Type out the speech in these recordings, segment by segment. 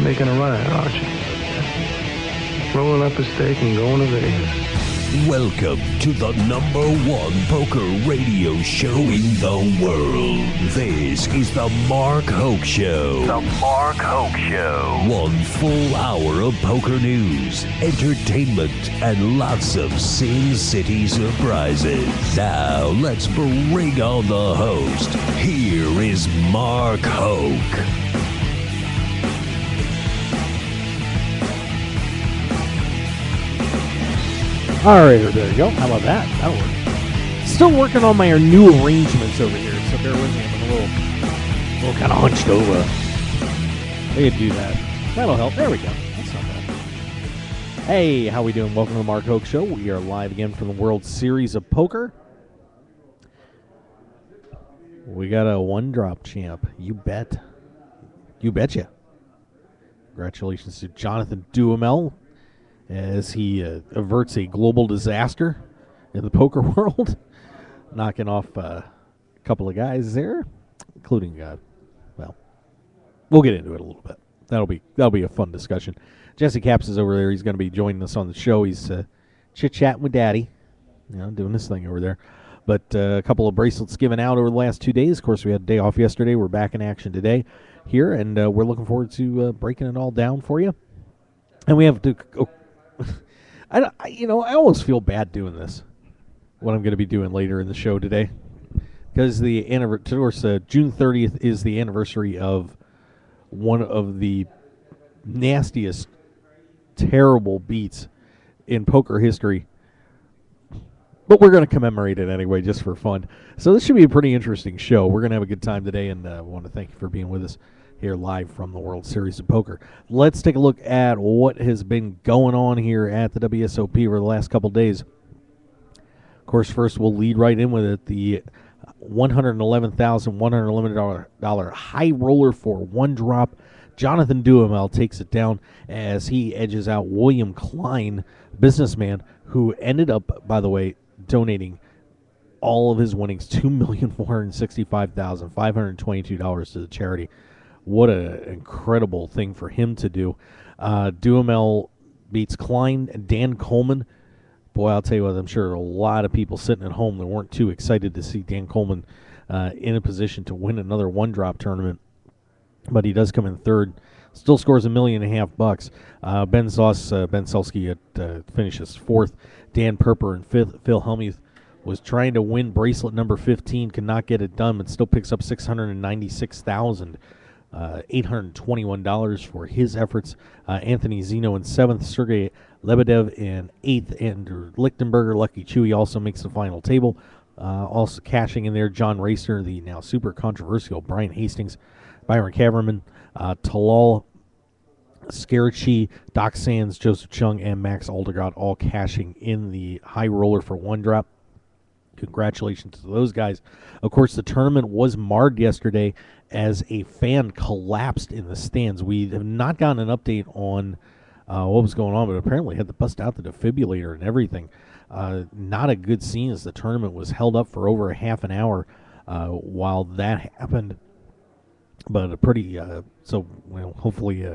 making a run at it, aren't you? Rolling up a steak and going to Vegas. Welcome to the #1 poker radio show in the world. This is the Mark Hoke Show. The Mark Hoke Show. 1 full hour of poker news, entertainment, and lots of Sin City surprises. Now let's bring on the host. Here is Mark Hoke. All right, there you go. How about that? That'll work. Still working on my new arrangements over here, so bear with me. I'm a little kind of hunched over. I could do that. That'll help. There we go. That's not bad. Hey, how we doing? Welcome to the Mark Hoke Show. We are live again from the World Series of Poker. We got a one-drop champ. You bet. You betcha. Congratulations to Jonathan Duhamel, as he averts a global disaster in the poker world, knocking off a couple of guys there, including, well, we'll get into it a little bit. That'll be a fun discussion. Jesse Capps is over there. He's going to be joining us on the show. He's chit-chatting with Daddy, doing this thing over there. But a couple of bracelets given out over the last 2 days. Of course, we had a day off yesterday. We're back in action today here, and we're looking forward to breaking it all down for you. And we have to... I almost feel bad doing this, what I'm going to be doing later in the show today, because June 30th is the anniversary of one of the nastiest, terrible beats in poker history. But we're going to commemorate it anyway, just for fun. So this should be a pretty interesting show. We're going to have a good time today, and I want to thank you for being with us here live from the World Series of Poker. Let's take a look at what has been going on here at the WSOP over the last couple days. Of course, first we'll lead right in with it. The $111,111 high roller for one drop. Jonathan Duhamel takes it down as he edges out William Klein, businessman, who ended up, by the way, donating all of his winnings, $2,465,522 to the charity. What an incredible thing for him to do. Duhamel beats Klein and Dan Coleman. Boy, I'll tell you what, I'm sure a lot of people sitting at home that weren't too excited to see Dan Coleman in a position to win another one-drop tournament. But he does come in third. Still scores $1.5 million. Ben Selski finishes fourth. Dan Perper in fifth. Phil Hellmuth was trying to win bracelet number 15, could not get it done, but still picks up $696,821 for his efforts. Anthony Zeno in seventh, Sergey Lebedev in eighth, Andrew Lichtenberger, Lucky Chewy also makes the final table. Also cashing in there, John Racer, the now super controversial Brian Hastings, Byron Kaverman, Talal Scarachi, Doc Sands, Joseph Chung, and Max Aldergott all cashing in the high roller for one drop. Congratulations to those guys. Of course, the tournament was marred yesterday as a fan collapsed in the stands. We have not gotten an update on what was going on, but apparently had to bust out the defibrillator and everything. Not a good scene as the tournament was held up for over a half an hour while that happened. But a pretty, hopefully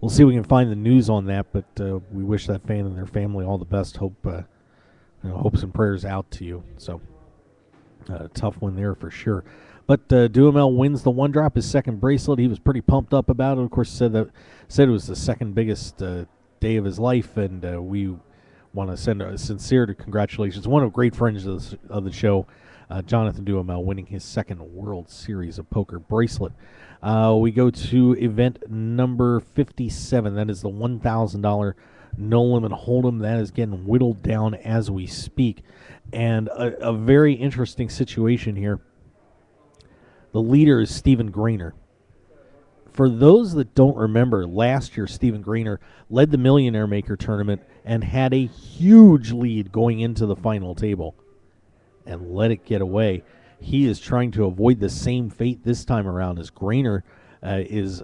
we'll see if we can find the news on that, but we wish that fan and their family all the best. Hopes and prayers out to you. So, tough one there for sure. But Duhamel wins the one drop, his second bracelet. He was pretty pumped up about it. Of course, said it was the second biggest day of his life, and we want to send a sincere congratulations. One of great friends of the show, Jonathan Duhamel, winning his second World Series of Poker bracelet. We go to event number 57. That is the $1,000 No Limit Hold'em. That is getting whittled down as we speak. And a very interesting situation here. The leader is Stephen Grainer. For those that don't remember, last year Stephen Grainer led the Millionaire Maker tournament and had a huge lead going into the final table and let it get away. He is trying to avoid the same fate this time around, as Grainer is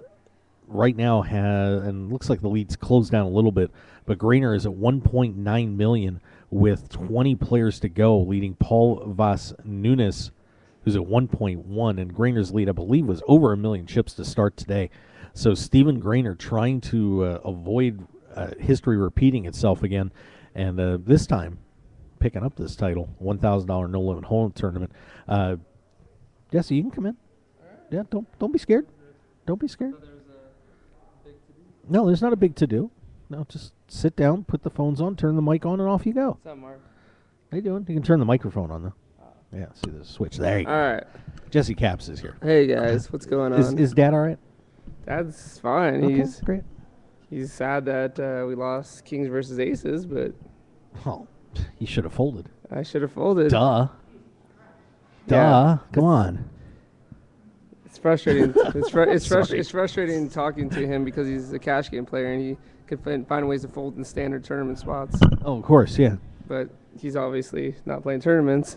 right now and looks like the lead's closed down a little bit, but Grainer is at 1.9 million with 20 players to go, leading Paul Vas Nunes, who's at 1.1, and Grainer's lead, I believe, was over 1 million chips to start today. So Stephen Grainer trying to avoid history repeating itself again, and this time picking up this title, $1,000 no limit hold'em tournament. Jesse, you can come in. Yeah, don't be scared. Don't be scared. No, there's not a big to do. No, just sit down, put the phones on, turn the mic on, and off you go. What's up, Mark? How you doing? You can turn the microphone on though. Yeah, see the switch. There you go. All right. Jesse Caps is here. Hey guys, what's going on? Is Dad all right? Dad's fine. Okay, great. He's sad that we lost Kings versus Aces, but Oh, he should have folded. I should have folded. Duh. Yeah. Come on. It's frustrating. It's Sorry. frustrating talking to him because he's a cash game player and he could find ways to fold in standard tournament spots. Oh, of course, yeah. But he's obviously not playing tournaments.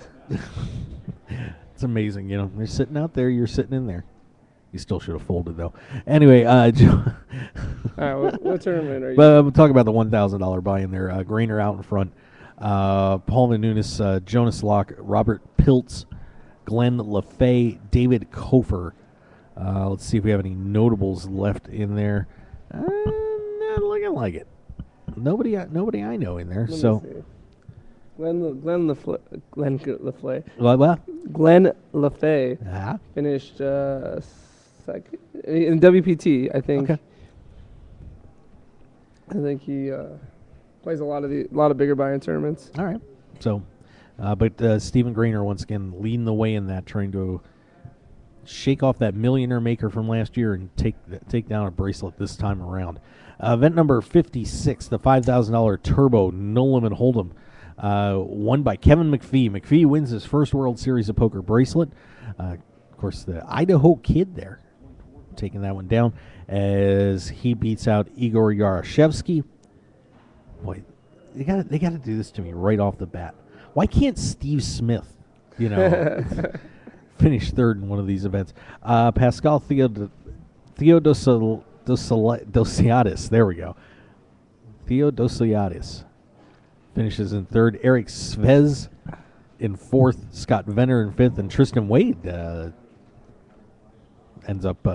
It's amazing, you know. They're sitting out there, you're sitting in there. You still should have folded, though. Anyway, All right, what tournament are you? we'll talk about the $1,000 buy-in there. Grainer out in front. Paul Nunes, Jonas Locke, Robert Piltz, Glenn LaFay, David Kofer. Let's see if we have any notables left in there. Not looking like it. Nobody I know in there. Let me So, see. Glenn LaFay. what? Glenn LaFay Ah, finished second in WPT. I think. okay. I think he plays a lot of bigger buy-in tournaments. All right. So, but Stephen Grainer once again leading the way in that, trying to shake off that millionaire maker from last year and take down a bracelet this time around. Event number 56, the $5,000 Turbo No Limit Hold'em, won by Kevin McPhee. McPhee wins his first World Series of Poker bracelet. Of course, the Idaho kid there taking that one down as he beats out Igor Yarashevsky. Boy, they got to do this to me right off the bat. Why can't Steve Smith, finish third in one of these events? Pascal Theodosiadis, there we go. Theodosiadis finishes in third. Eric Svez in fourth. Scott Venner in fifth, and Tristan Wade ends up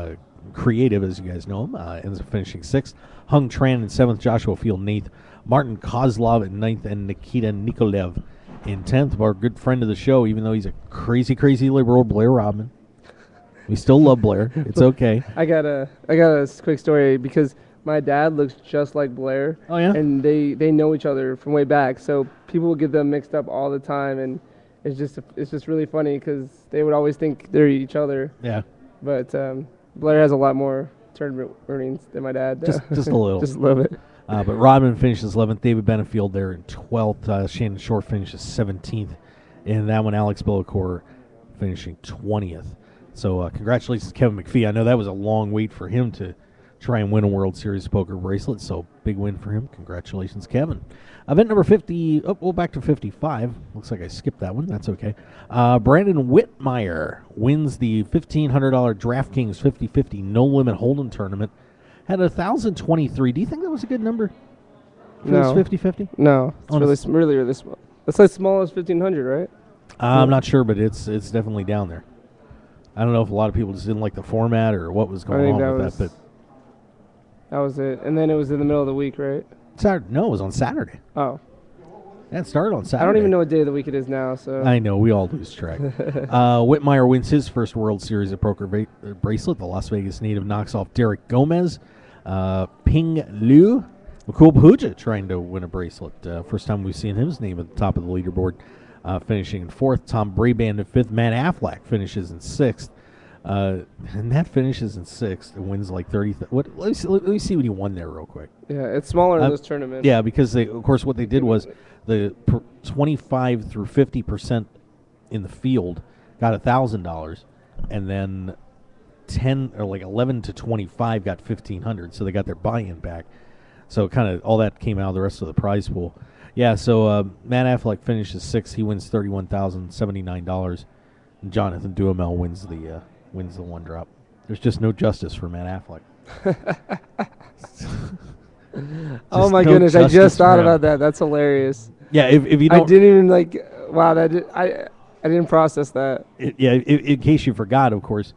creative, as you guys know him. Ends up finishing sixth. Hung Tran in seventh. Joshua Field in eighth. Martin Kozlov in ninth, and Nikita Nikolev in 10th. Our good friend of the show, even though he's a crazy, crazy liberal, Blair Rodman. We still love Blair. It's okay. I got a quick story because my dad looks just like Blair. Oh, yeah? And they know each other from way back, so people will get them mixed up all the time, and it's just really funny because they would always think they're each other. Yeah. But Blair has a lot more tournament earnings than my dad. Just a little. Just a little bit. But Rodman finishes 11th. David Benefield there in 12th. Shannon Short finishes 17th. In that one, Alex Bellacore finishing 20th. So congratulations to Kevin McPhee. I know that was a long wait for him to try and win a World Series poker bracelet. So big win for him. Congratulations, Kevin. Event number 50. Oh, well, back to 55. Looks like I skipped that one. That's okay. Brandon Whitmire wins the $1,500 DraftKings 50-50 No Limit Hold'em tournament. Had 1,023. Do you think that was a good number for No. this 50-50? No, it's Honest- really small. It's like small as 1,500, right? I'm not sure, but it's definitely down there. I don't know if a lot of people just didn't like the format or what was going on with that, but that was it. And then it was in the middle of the week, right? Saturday, no, it was on Saturday. Oh, That started on Saturday. I don't even know what day of the week it is now. So I know, we all lose track. Whitmire wins his first World Series of Poker bracelet. The Las Vegas native knocks off Derek Gomez. Ping Liu. Mukul Pahuja trying to win a bracelet. First time we've seen his name at the top of the leaderboard. Finishing in fourth. Tom Braband in fifth. Matt Affleck finishes in sixth. And Matt finishes in sixth and wins like 30. Let me see what he won there real quick. yeah, it's smaller in those tournaments. Yeah, because of course, what they did was the 25 through 50% in the field got $1,000, and then 10 or like 11 to 25 got $1,500. So they got their buy-in back. So kind of all that came out of the rest of the prize pool. Yeah. So Matt Affleck finishes sixth. He wins $31,079. And Jonathan Duhamel wins the one drop. There's just no justice for Matt Affleck. Oh my no goodness, I justice just thought for him. about that. That's hilarious. Yeah, if you I don't, didn't even I didn't process that. in case you forgot, of course,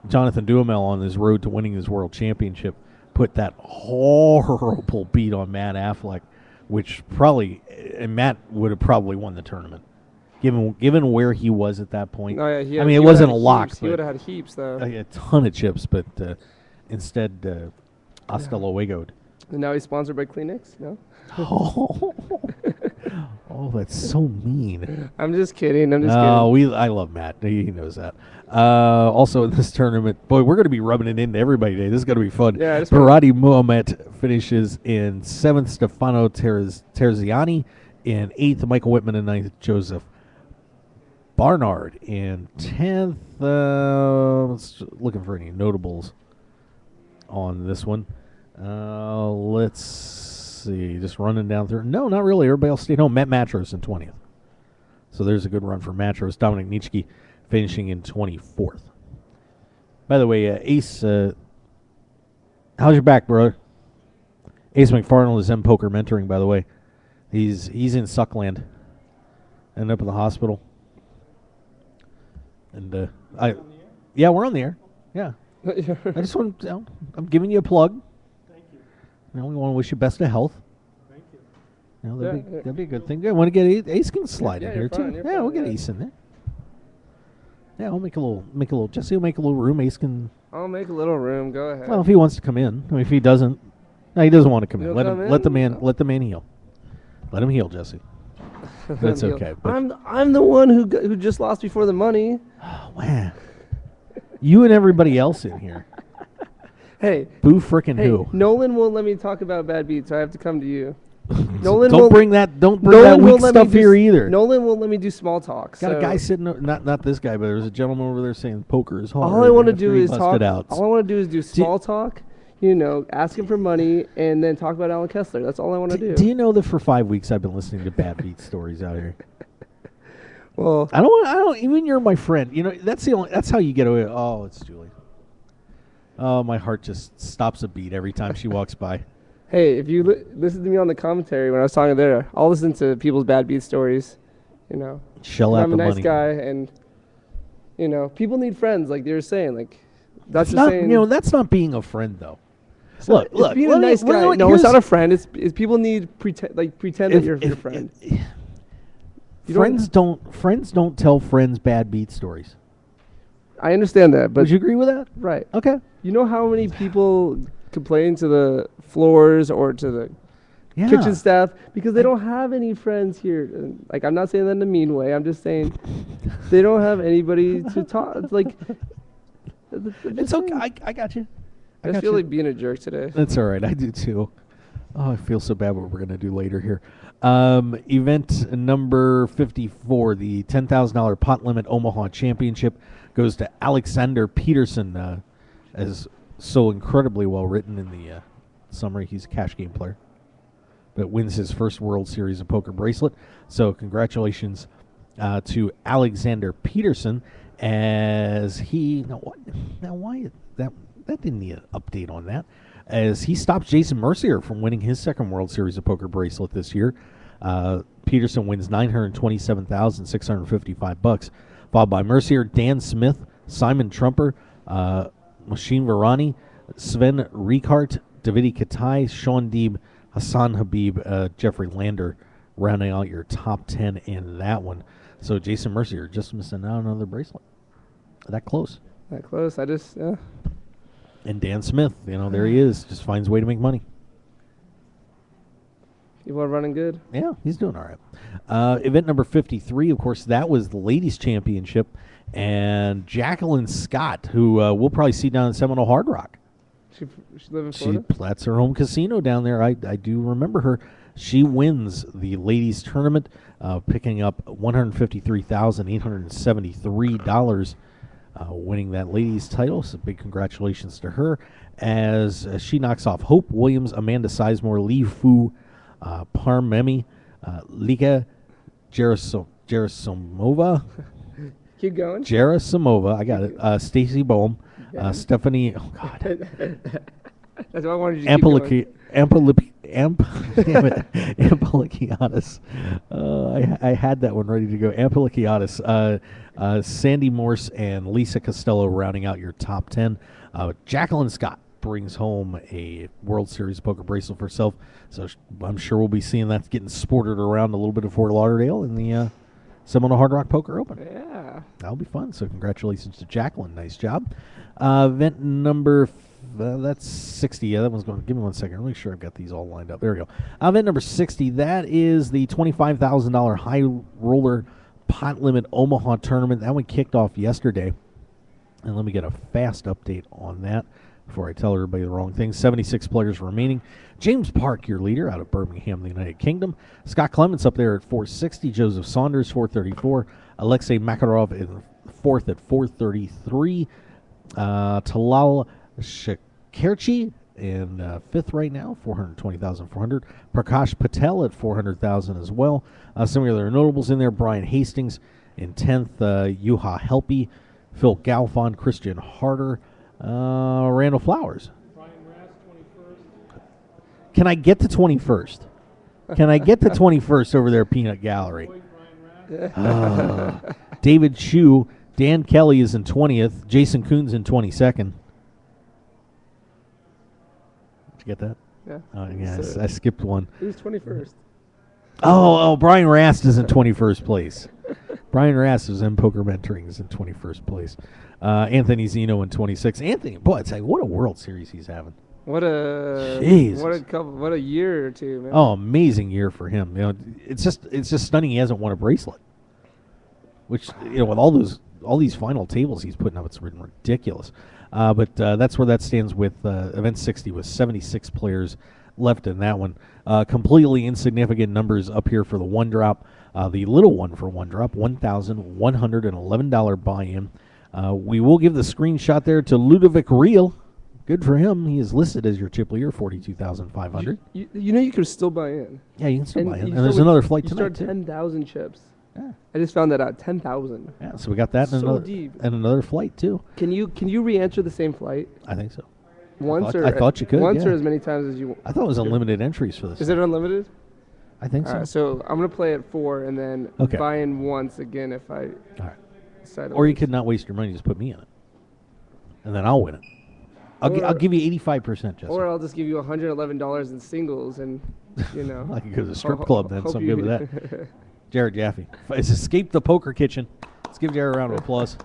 Jonathan Duhamel on his road to winning his world championship put that horrible beat on Matt Affleck, which probably and Matt would have probably won the tournament, given where he was at that point. Oh, yeah, it wasn't a lock. He would have had heaps though. A ton of chips, but instead, hasta luego. And now he's sponsored by Kleenex. No. Oh, that's so mean. I'm just kidding. kidding. I love Matt. He knows that. Also in this tournament, boy, we're going to be rubbing it into everybody today. This is going to be fun. Yeah, Parati Muhammad finishes in 7th. Stefano Terziani in 8th. Michael Whitman in 9th. Joseph Barnard in 10th. Looking for any notables on this one. Let's see. Just running down through. No, not really. Everybody else stayed home. Matt Matros in 20th. So there's a good run for Matros. Dominic Nitschke finishing in 24th. By the way, Ace, how's your back, brother? Ace McFarland is M Poker mentoring, by the way. He's in Suckland. Ended up in the hospital. And yeah, we're on the air. Yeah. I just want I'm giving you a plug. Thank you. We want to wish you best of health. Thank you. That'd be a good thing. I want to get Ace can slide in here fine, too. Yeah, we'll get Ace in there. Yeah, I'll make a little. Jesse will make a little room. Ace can. I'll make a little room. Go ahead. Well, if he wants to come in. I mean, if he doesn't, no, he doesn't want to come in. He'll Let come him. in? Let the man heal. Let him heal, Jesse. That's okay. But I'm the one who just lost before the money. oh, wow. You and everybody else in here. Hey. Boo frickin' Hey, who? Nolan won't let me talk about bad beats, so I have to come to you. Nolan Don't bring that weak stuff here either. Nolan won't let me do small talk. Got a guy sitting, not this guy, but there's a gentleman over there saying poker is hard. All I want to do after he is busted talk. out. All I want to do is do small talk. Ask him for money and then talk about Alan Kessler. That's all I want to do. Do you know that for 5 weeks I've been listening to bad beat stories out here? Well, I don't. Even you're my friend. That's how you get away. Oh, it's Julie. Oh, my heart just stops a beat every time she walks by. hey, if you listen to me on the commentary when I was talking there, I'll listen to people's bad beat stories. Shell out I'm the a nice money. guy, and people need friends, like they were saying. Like that's It's just not, saying. That's not being a friend though. It's Look. being let a me- nice well, guy. you know No, what, it's here's- not a friend. It's people need pretend that you're your friend. Friends don't tell friends bad beat stories. I understand that, but Would you agree with that? right. Okay. You know how many people complain to the floors or to the Yeah. kitchen staff because they don't have any friends here. And, like, I'm not saying that in a mean way. I'm just saying they don't have anybody to talk. It's like It's okay. I got you. I just feel like being a jerk today. That's all right. I do too. Oh, I feel so bad what we're going to do later here. Event number 54, the $10,000 pot limit Omaha Championship, goes to Alexander Peterson, as so incredibly well written in the summary. He's a cash game player, but wins his first World Series of Poker bracelet. So congratulations to Alexander Peterson, as he why that didn't need an update on that, as he stops Jason Mercier from winning his second World Series of Poker bracelet this year. Peterson wins $927,655, followed by Mercier, Dan Smith, Simon Trumper, Machine Varani, Sven Ricart, Davide Katai, Sean Deeb, Hassan Habib, Jeffrey Lander, rounding out your top 10 in that one. So Jason Mercier just missing out on another bracelet. That close. That close. And Dan Smith, there he is, just finds a way to make money. People are running good. Yeah, he's doing all right. Event number 53, of course, that was the ladies' championship, and Jacqueline Scott, who we'll probably see down at Seminole Hard Rock. She live in Florida. That's her home casino down there. I do remember her. She wins the ladies' tournament, picking up $153,873, winning that ladies' title. So big congratulations to her, as she knocks off Hope Williams, Amanda Sizemore, Lee Fu, Parmemi, Lika Gerasimova. Keep going. Gerasimova, I got it. Stacy Boehm, Stephanie. Oh God. That's why I wanted you to keep going. Amplikiatis. I had that one ready to go. Amplikiatis. Sandy Morse and Lisa Costello rounding out your top 10. Jacqueline Scott brings home a World Series poker bracelet for herself. So I'm sure we'll be seeing that getting sported around a little bit of Fort Lauderdale in the Seminole Hard Rock Poker Open. Yeah. That'll be fun. So congratulations to Jacqueline. Nice job. Event number that's 60. Yeah, that one's going. Give me 1 second. I'll make sure I've got these all lined up. There we go. Event number 60. That is the $25,000 high roller pot limit Omaha tournament. That one kicked off yesterday. And let me get a fast update on that before I tell everybody the wrong thing. 76 players remaining. James Park, your leader, out of Birmingham, the United Kingdom. Scott Clements up there at 460. Joseph Saunders, 434. Alexei Makarov in fourth at 433. Talal Shakerchi in fifth right now, 420,400. Prakash Patel at 400,000 as well. Some of the other notables in there: Brian Hastings in 10th, Juha Helpy, Phil Galfond, Christian Harder, Randall Flowers. Brian Rass, 21st. Can I get to 21st? Can I get to 21st over there, Peanut Gallery? David Chu, Dan Kelly is in 20th. Jason Coons in 22nd. Did you get that? Yeah. Yes, I skipped one. Who's 21st? Oh, Brian Rast is in 21st place. Brian Rast is in Poker Mentoring is in 21st place. Anthony Zeno in 26th. Anthony, boy, I tell you, what a World Series he's having. What a Jesus. what a year or two, man. Oh, amazing year for him. You know, it's just stunning he hasn't won a bracelet. Which, you know, with all these final tables he's putting up, it's ridiculous. But that's where that stands with Event 60 with 76 players left in that one. Completely insignificant numbers up here for the one drop. The little one for one drop, $1,111 buy-in. We will give the screenshot there to Ludovic Real. Good for him. He is listed as your chip leader, $42,500. You know you could still buy in. Yeah, you can still buy in. you And there's start another with- flight you tonight, start too. 10,000 chips. Yeah. I just found that out. 10,000. Yeah, so we got that and, So deep. another flight, too. Can you re-enter the same flight I think so. once I thought you could, once yeah. or as many times as you want? I thought it was unlimited entries for this. Is it unlimited? I think All so. right, so I'm gonna play at 4 and then Okay. buy in once again if I All right. decide. to Or you lose. could not waste your money, just put me in it. And then I'll win it. I'll Or- give you 85%, Jesse. Or I'll just give you $111 in singles and you know. I could go to the strip ho- club then, hope so I'm you- good with that. Jared Jaffe has escaped the poker kitchen. Let's give Jared a round of applause.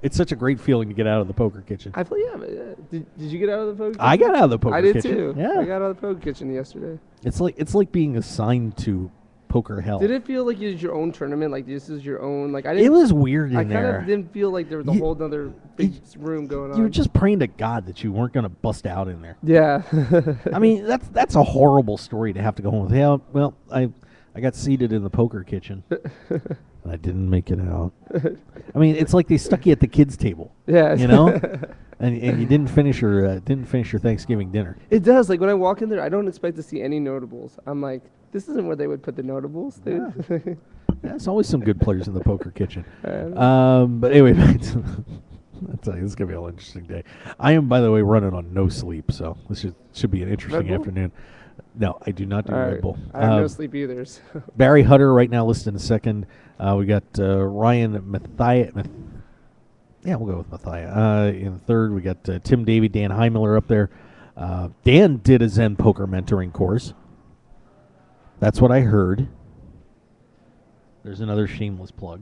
It's such a great feeling to get out of the poker kitchen. I feel Did you get out of the poker kitchen? I got out of the poker I did kitchen. too. Yeah. I got out of the poker kitchen yesterday. It's like being assigned to poker hell. Did it feel like it was your own tournament? Like this is your own? Like I It didn't. was weird in I there. kind of didn't feel like there was a You- whole other big room going on. You were just praying to God that you weren't going to bust out in there. Yeah. I mean, that's a horrible story to have to go home with. Yeah, well, I got seated in the poker kitchen. And I didn't make it out. I mean, it's like they stuck you at the kids' table. Yeah. You know, and you didn't finish your Thanksgiving dinner. It does. Like when I walk in there, I don't expect to see any notables. I'm like, this isn't where they would put the notables. Yeah. There's always some good players in the poker kitchen. Uh, But anyway, I'll tell you, this is gonna be an interesting day. I am, by the way, running on no sleep, so this should be an interesting Red Bull? afternoon. No, I do not do All Red right. Bull. I have no sleep either. So. Barry Hutter right now listed in second. We got Ryan Mathia. Yeah, we'll go with Mathia. In third, we got Tim Davey, Dan Heimler up there. Dan did a Zen poker mentoring course. That's what I heard. There's another shameless plug.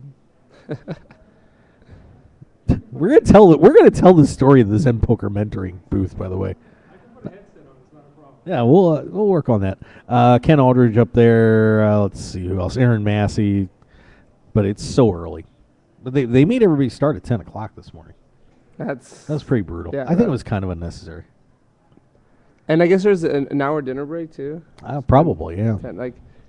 We're gonna tell the story of the Zen poker mentoring booth, by the way. Yeah, we'll work on that. Ken Aldridge up there. Let's see who else. Aaron Massey. But it's so early. But they made everybody start at 10 o'clock this morning. That was pretty brutal. Yeah, I think it was kind of unnecessary. And I guess there's an hour dinner break too. Probably, yeah.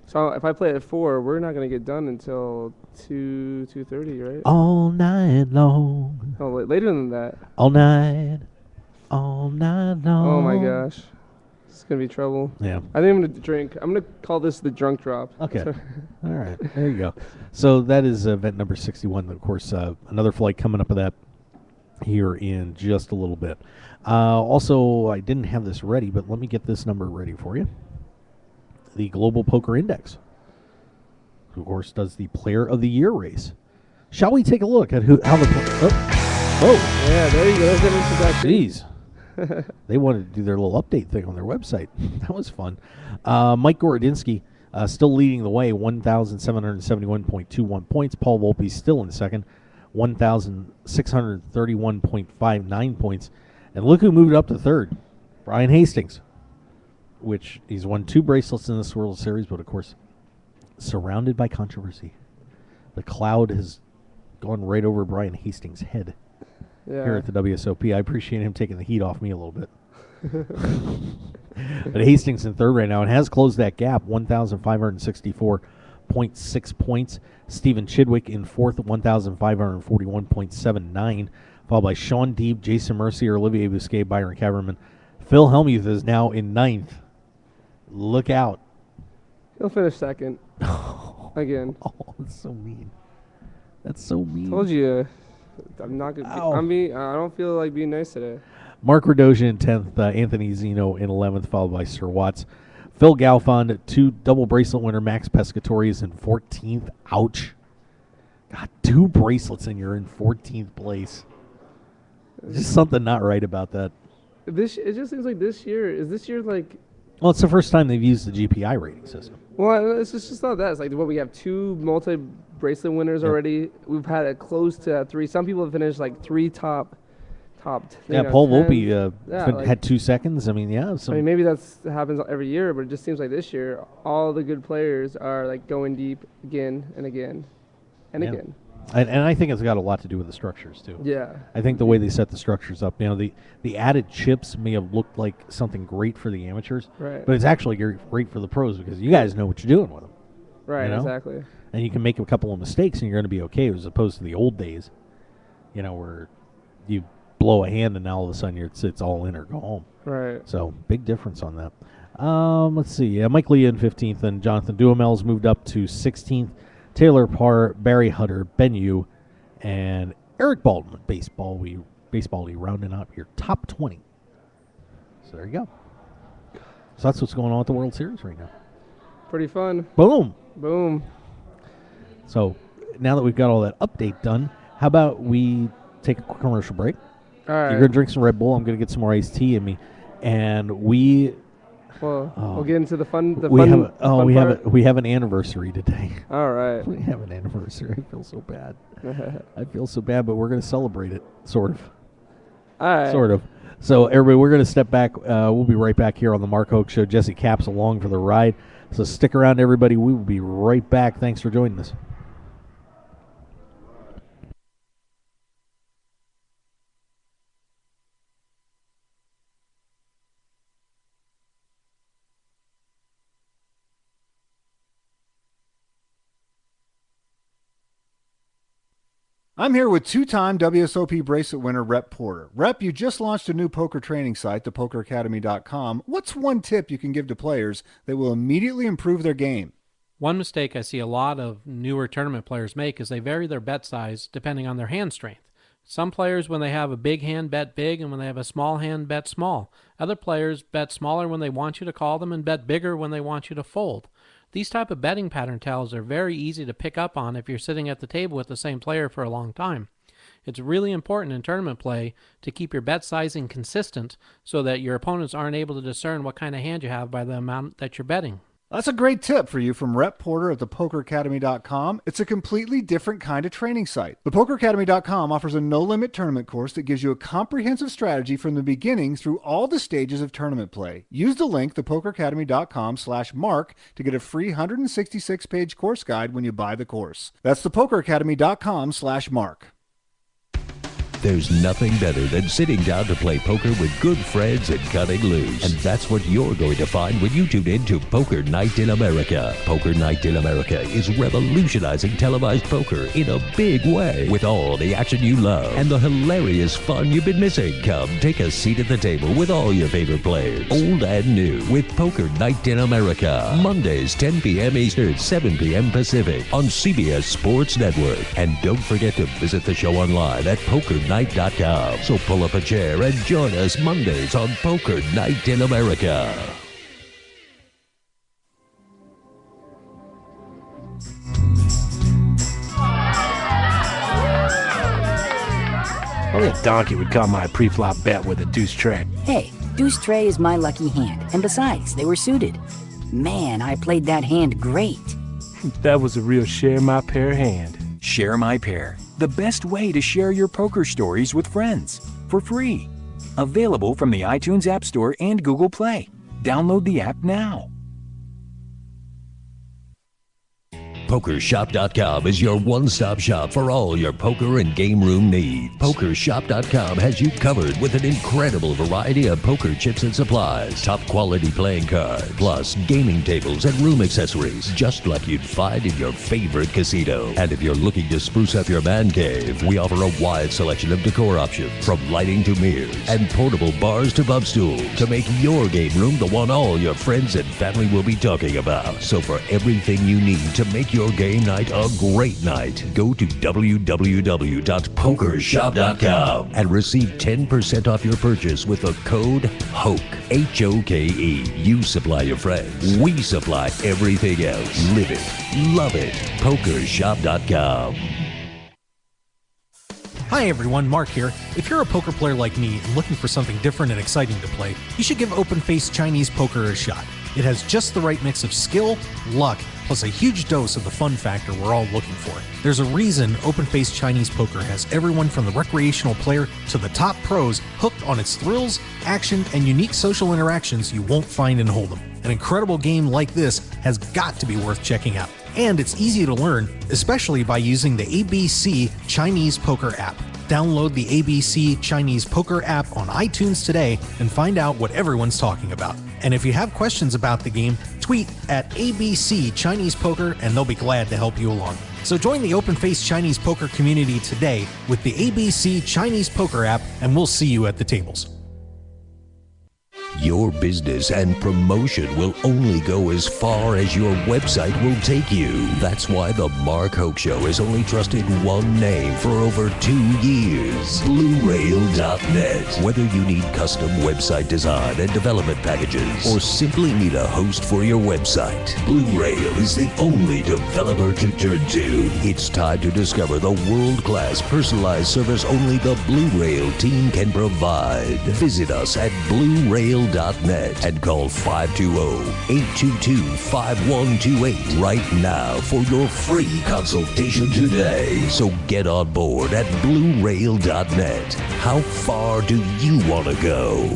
So if I play at 4, we're not gonna get done until 2:30, right? All night long. Oh, later than that. All night. All night long. Oh my gosh, it's gonna be trouble. Yeah. I think I'm gonna drink. I'm gonna call this the drunk drop. Okay. All right. There you go. So that is event number 61. Of course, another flight coming up of that here in just a little bit. Also, I didn't have this ready, but let me get this number ready for you. The Global Poker Index, who, of course, does the Player of the Year race. Shall we take a look at how the... Oh, Yeah, there you go. That's an introduction. jeez. They wanted to do their little update thing on their website. That was fun. Mike Gorodinsky still leading the way, 1,771.21 points. Paul Volpe still in second, 1,631.59 points. And look who moved up to third, Brian Hastings, which he's won 2 bracelets in this World Series, but of course, surrounded by controversy. The cloud has gone right over Brian Hastings' head here at the WSOP. I appreciate him taking the heat off me a little bit. But Hastings in third right now and has closed that gap, 1,564.6 points. Stephen Chidwick in fourth at 1,541.79, followed by Sean Deeb, Jason Mercier, Olivier Bousquet, Byron Caverman. Phil Hellmuth is now in ninth. Look out. He'll finish second. Again. Oh, that's so mean. That's so mean. Told you. I'm not gonna. I don't feel like being nice today. Mark Radoja in 10th, Anthony Zeno in 11th, followed by Sir Watts. Phil Galfond, 2 double bracelet winner. Max Pescatori is in 14th. Ouch. God, 2 bracelets and you're in 14th place. There's just something not right about that. It just seems like this year like. Well, it's the first time they've used the GPI rating system. Well, it's just not that. It's like we have 2 multi-bracelet winners already. We've had it close to 3. Some people have finished like 3 top. Yeah, Paul 10. Volpe had 2 seconds. I mean, yeah. Maybe that happens every year, but it just seems like this year all the good players are like going deep again and again and again. And I think it's got a lot to do with the structures too. Yeah. I think the way they set the structures up, the added chips may have looked like something great for the amateurs, right? But it's actually great for the pros because you guys know what you're doing with them. Right, exactly. And you can make a couple of mistakes and you're going to be okay, as opposed to the old days, where you blow a hand and now all of a sudden it's all in or go home. Right. So big difference on that. Let's see. Mike Lee in 15th and Jonathan Duhamel's moved up to 16th. Taylor Parr, Barry Hutter, Ben Yu, and Eric Baldwin, baseball rounding out your top 20. So there you go. So that's what's going on with the World Series right now. Pretty fun. Boom. Boom. So now that we've got all that update done, how about we take a quick commercial break? All right. You're going to drink some Red Bull. I'm going to get some more iced tea in me. And we'll get into the fun. We have an anniversary today. All right. We have an anniversary. I feel so bad. I feel so bad, but we're going to celebrate it, sort of. All right. Sort of. So, everybody, we're going to step back. We'll be right back here on the Mark Hoke Show. Jesse Capps along for the ride. So stick around, everybody. We will be right back. Thanks for joining us. I'm here with 2-time WSOP bracelet winner Rep Porter. Rep, you just launched a new poker training site, thepokeracademy.com. What's one tip you can give to players that will immediately improve their game? One mistake I see a lot of newer tournament players make is they vary their bet size depending on their hand strength. Some players, when they have a big hand, bet big, and when they have a small hand, bet small. Other players bet smaller when they want you to call them and bet bigger when they want you to fold. These type of betting pattern tells are very easy to pick up on if you're sitting at the table with the same player for a long time. It's really important in tournament play to keep your bet sizing consistent so that your opponents aren't able to discern what kind of hand you have by the amount that you're betting. That's a great tip for you from Rep Porter at thepokeracademy.com. It's a completely different kind of training site. Thepokeracademy.com offers a no-limit tournament course that gives you a comprehensive strategy from the beginning through all the stages of tournament play. Use the link, thepokeracademy.com/mark, to get a free 166-page course guide when you buy the course. That's thepokeracademy.com/mark. There's nothing better than sitting down to play poker with good friends and cutting loose. And that's what you're going to find when you tune in to Poker Night in America. Poker Night in America is revolutionizing televised poker in a big way, with all the action you love and the hilarious fun you've been missing. Come take a seat at the table with all your favorite players, old and new, with Poker Night in America. Mondays, 10 p.m. Eastern, 7 p.m. Pacific on CBS Sports Network. And don't forget to visit the show online at pokernightinamerica.com. PokerNight.com. So pull up a chair and join us Mondays on Poker Night in America. Only a donkey would call my pre-flop bet with a deuce tray. Hey, deuce tray is my lucky hand, and besides, they were suited. Man, I played that hand great. That was a real share my pair hand. Share My Pair, the best way to share your poker stories with friends, for free. Available from the iTunes App Store and Google Play. Download the app now. PokerShop.com is your one-stop shop for all your poker and game room needs. PokerShop.com has you covered with an incredible variety of poker chips and supplies, top-quality playing cards, plus gaming tables and room accessories, just like you'd find in your favorite casino. And if you're looking to spruce up your man cave, we offer a wide selection of decor options, from lighting to mirrors, and portable bars to bub stools, to make your game room the one all your friends and family will be talking about. So for everything you need to make your game night a great night, go to www.pokershop.com and receive 10% off your purchase with the code HOKE, H-O-K-E. You supply your friends. We supply everything else. Live it. Love it. Pokershop.com. Hi everyone, Mark here. If you're a poker player like me and looking for something different and exciting to play, you should give Open Face Chinese Poker a shot. It has just the right mix of skill, luck, plus a huge dose of the fun factor we're all looking for. There's a reason Open Face Chinese Poker has everyone from the recreational player to the top pros hooked on its thrills, action, and unique social interactions you won't find in Hold'em. An incredible game like this has got to be worth checking out. And it's easy to learn, especially by using the ABC Chinese Poker app. Download the ABC Chinese Poker app on iTunes today and find out what everyone's talking about. And if you have questions about the game, tweet at ABC Chinese Poker and they'll be glad to help you along. So join the Open Face Chinese Poker community today with the ABC Chinese Poker app, and we'll see you at the tables. Your business and promotion will only go as far as your website will take you. That's why the Mark Hoke Show has only trusted one name for over 2 years, BlueRail.net. Whether you need custom website design and development packages, or simply need a host for your website, Blue Rail is the only developer to turn to. It's time to discover the world-class personalized service only the Blue Rail team can provide. Visit us at BlueRail.net and call 520-822-5128 right now for your free consultation today. So get on board at BlueRail.net. How far do you want to go?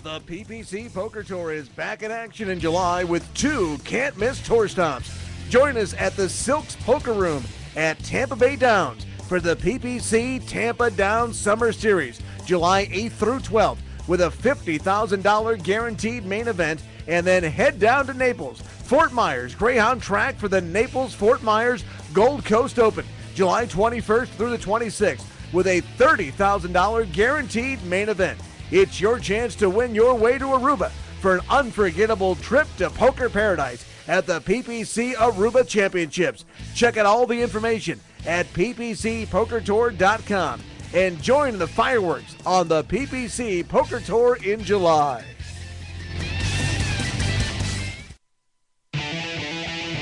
The PPC Poker Tour is back in action in July with 2 can't-miss tour stops. Join us at the Silks Poker Room at Tampa Bay Downs for the PPC Tampa Downs Summer Series, July 8th through 12th, with a $50,000 guaranteed main event, and then head down to Naples, Fort Myers Greyhound Track for the Naples-Fort Myers Gold Coast Open, July 21st through the 26th, with a $30,000 guaranteed main event. It's your chance to win your way to Aruba for an unforgettable trip to poker paradise at the PPC Aruba Championships. Check out all the information at ppcpokertour.com and join the fireworks on the PPC Poker Tour in July.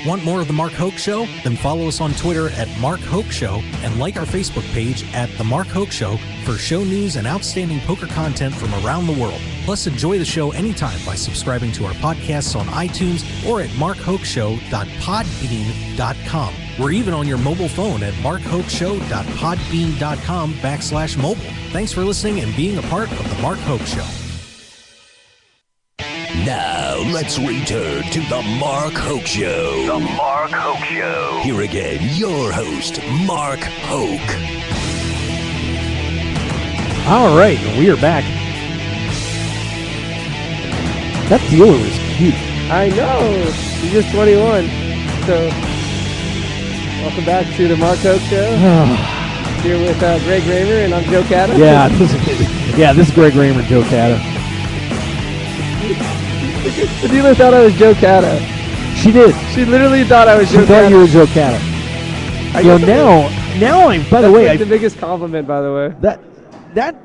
Want more of The Mark Hoke Show? Then follow us on Twitter at Mark Hoke Show and like our Facebook page at The Mark Hoke Show for show news and outstanding poker content from around the world. Plus, enjoy the show anytime by subscribing to our podcasts on iTunes or at markhokeshow.podbean.com. We're even on your mobile phone at markhokeshow.podbean.com/mobile. Thanks for listening and being a part of The Mark Hoke Show. Now, let's return to The Mark Hoke Show. The Mark Hoke Show. Here again, your host, Mark Hoke. All right, we are back. That dealer is cute. I know. He's just 21. So, welcome back to the Mark Hoke Show. Here with Greg Raymer, and I'm Joe Cata. This is Greg Raymer, Joe Cata. The dealer thought I was Joe Cata. She did. She literally thought I was She Joe thought you Catta. were Joe Catta. Yo, now I'm. By the That's way, like the biggest compliment. By the way, that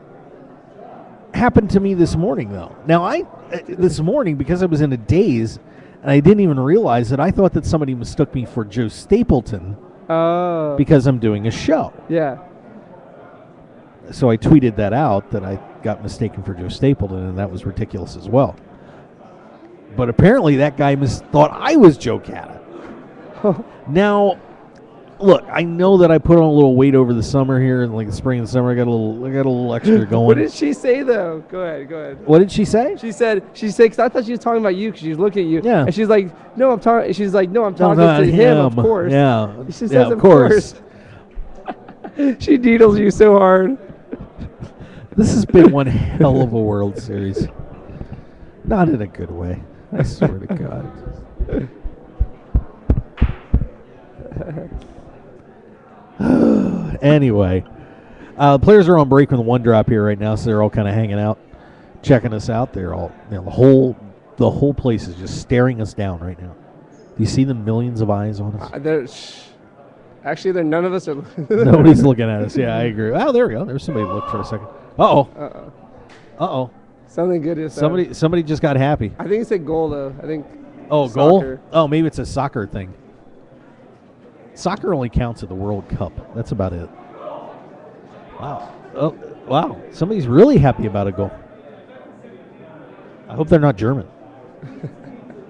happened to me this morning though. Now this morning, because I was in a daze and I didn't even realize that, I thought that somebody mistook me for Joe Stapleton. Oh. Because I'm doing a show. Yeah. So I tweeted that out, that I got mistaken for Joe Stapleton, and that was ridiculous as well. But apparently that guy thought I was Joe Catta. Now, look, I know that I put on a little weight over the summer here, and like the spring and summer, I got a little extra going. What did she say though? Go ahead. What did she say? She said, because I thought she was talking about you, because she was looking at you. Yeah. And she's like, no, I'm talking. She's like, no, I'm talking to him, of course. Yeah. She says, yeah, of course. She needles you so hard. This has been one hell of a World Series. Not in a good way. I swear to God. Anyway, players are on break with the one drop here right now, so they're all kind of hanging out, checking us out. They're all, the whole place is just staring us down right now. Do you see the millions of eyes on us? Actually, none of us are. Nobody's looking at us. Yeah, I agree. Oh, there we go. There's somebody who looked for a second. Uh-oh. Something good is Somebody just got happy. I think it said goal though. I think. Oh, soccer. goal? Oh, maybe it's a soccer thing. Soccer only counts at the World Cup. That's about it. Wow. Oh, wow. Somebody's really happy about a goal. I hope they're not German.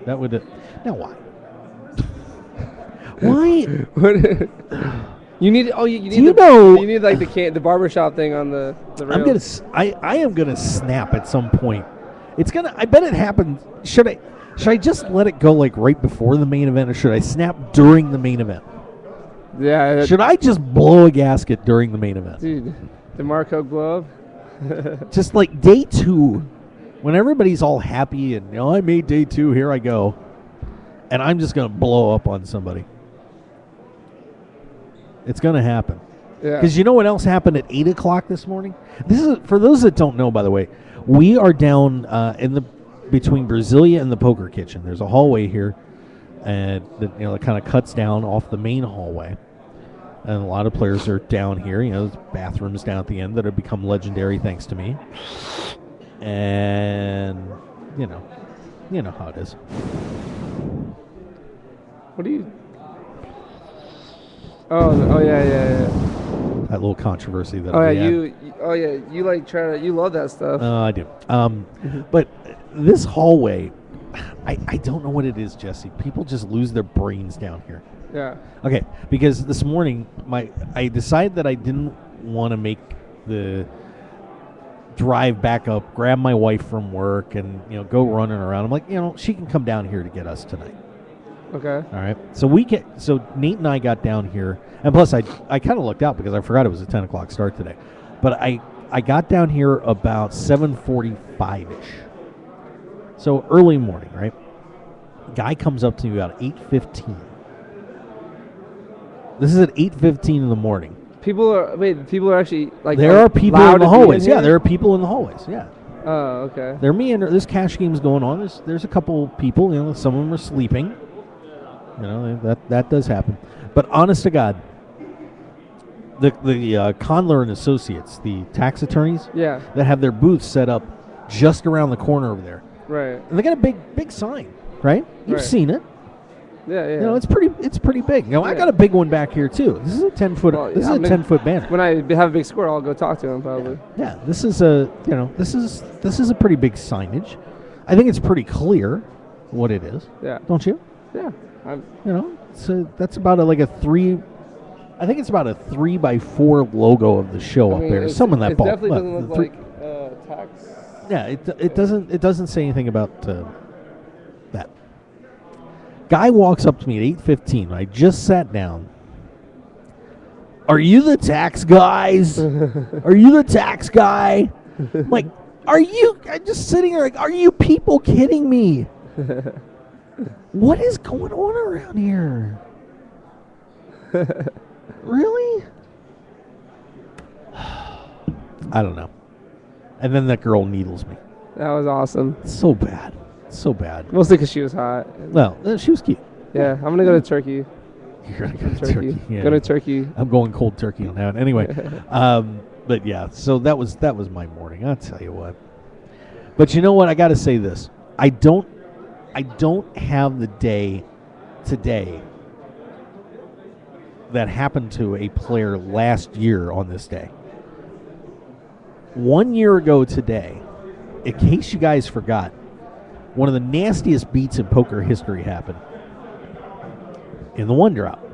That would. Now why? Why? You need. Oh, you need. You need like the barbershop thing on the rails. I am gonna snap at some point. It's gonna. I bet it happened. Should I just let it go like right before the main event, or should I snap during the main event? Yeah. Should I just blow a gasket during the main event? Dude, the Marco blow up. Just like day 2, when everybody's all happy and I made day 2. Here I go, and I'm just gonna blow up on somebody. It's going to happen. Yeah. Because you know what else happened at 8 o'clock this morning? This is for those that don't know, by the way. We are down between Brasilia and the Poker Kitchen. There's a hallway here, and it kind of cuts down off the main hallway. And a lot of players are down here. There's bathrooms down at the end that have become legendary thanks to me. And you know how it is. What do you? Oh yeah. That little controversy that. You like you love that stuff. I do. But this hallway, I don't know what it is, Jesse. People just lose their brains down here. Yeah. Okay, because this morning I decided that I didn't want to make the drive back up, grab my wife from work, and go running around. I'm like, she can come down here to get us tonight. Okay. All right. So Nate and I got down here, and plus I kind of looked out because I forgot it was a 10 o'clock start today. But I got down here about 7:45-ish. So early morning, right? Guy comes up to me about 8:15. This is at 8:15 in the morning. People are actually like. There are people in the hallways. Yeah, there are people in the hallways. Yeah. Oh, okay. They're meandering. This cash game's going on. There's a couple people. Some of them are sleeping. That does happen. But honest to God, the Conler and Associates, the tax attorneys, that have their booths set up just around the corner over there. Right. And they got a big sign, right? You've seen it. Yeah. It's pretty big. I got a big one back here too. This is a 10-foot. This is a 10-foot banner. When I have a big score, I'll go talk to him probably. Yeah. This is a this is a pretty big signage. I think it's pretty clear what it is. Yeah. Don't you? Yeah. So that's about a 3. I think it's about a 3x4 logo of the show up there. Some in that ball. It definitely doesn't look like tax. Yeah, it doesn't say anything about that. Guy walks up to me at 8:15. I just sat down. Are you the tax guys? Are you the tax guy? Like, are you? I'm just sitting here like, are you people kidding me? What is going on around here? Really? I don't know. And then that girl needles me. That was awesome. So bad. So bad. Mostly because she was hot. Well, she was cute. Yeah, I'm gonna go to Turkey. You're going to go to Turkey. Yeah. Go to Turkey. I'm going cold turkey on that. Anyway, but yeah, so that was my morning. I'll tell you what. But you know what? I got to say this. I don't have the day today that happened to a player last year on this day. 1 year ago today, in case you guys forgot, one of the nastiest beats in poker history happened in the one drop.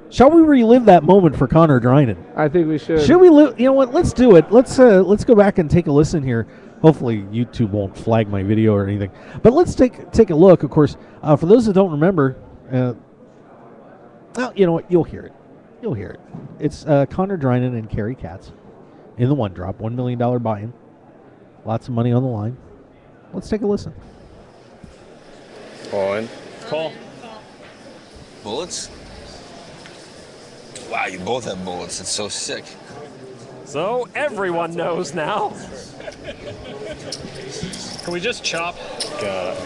Shall we relive that moment for Connor Drynan? I think we should. Should we? You know what? Let's do it. Let's go back and take a listen here. Hopefully, YouTube won't flag my video or anything. But let's take a look. Of course, for those that don't remember, well, you know what? You'll hear it. You'll hear it. It's Connor Drynan and Kerry Katz in the one drop, $1 million buy-in. Lots of money on the line. Let's take a listen. On. Call. Bullets? Wow, you both have bullets. It's so sick. So everyone knows now. Can we just chop?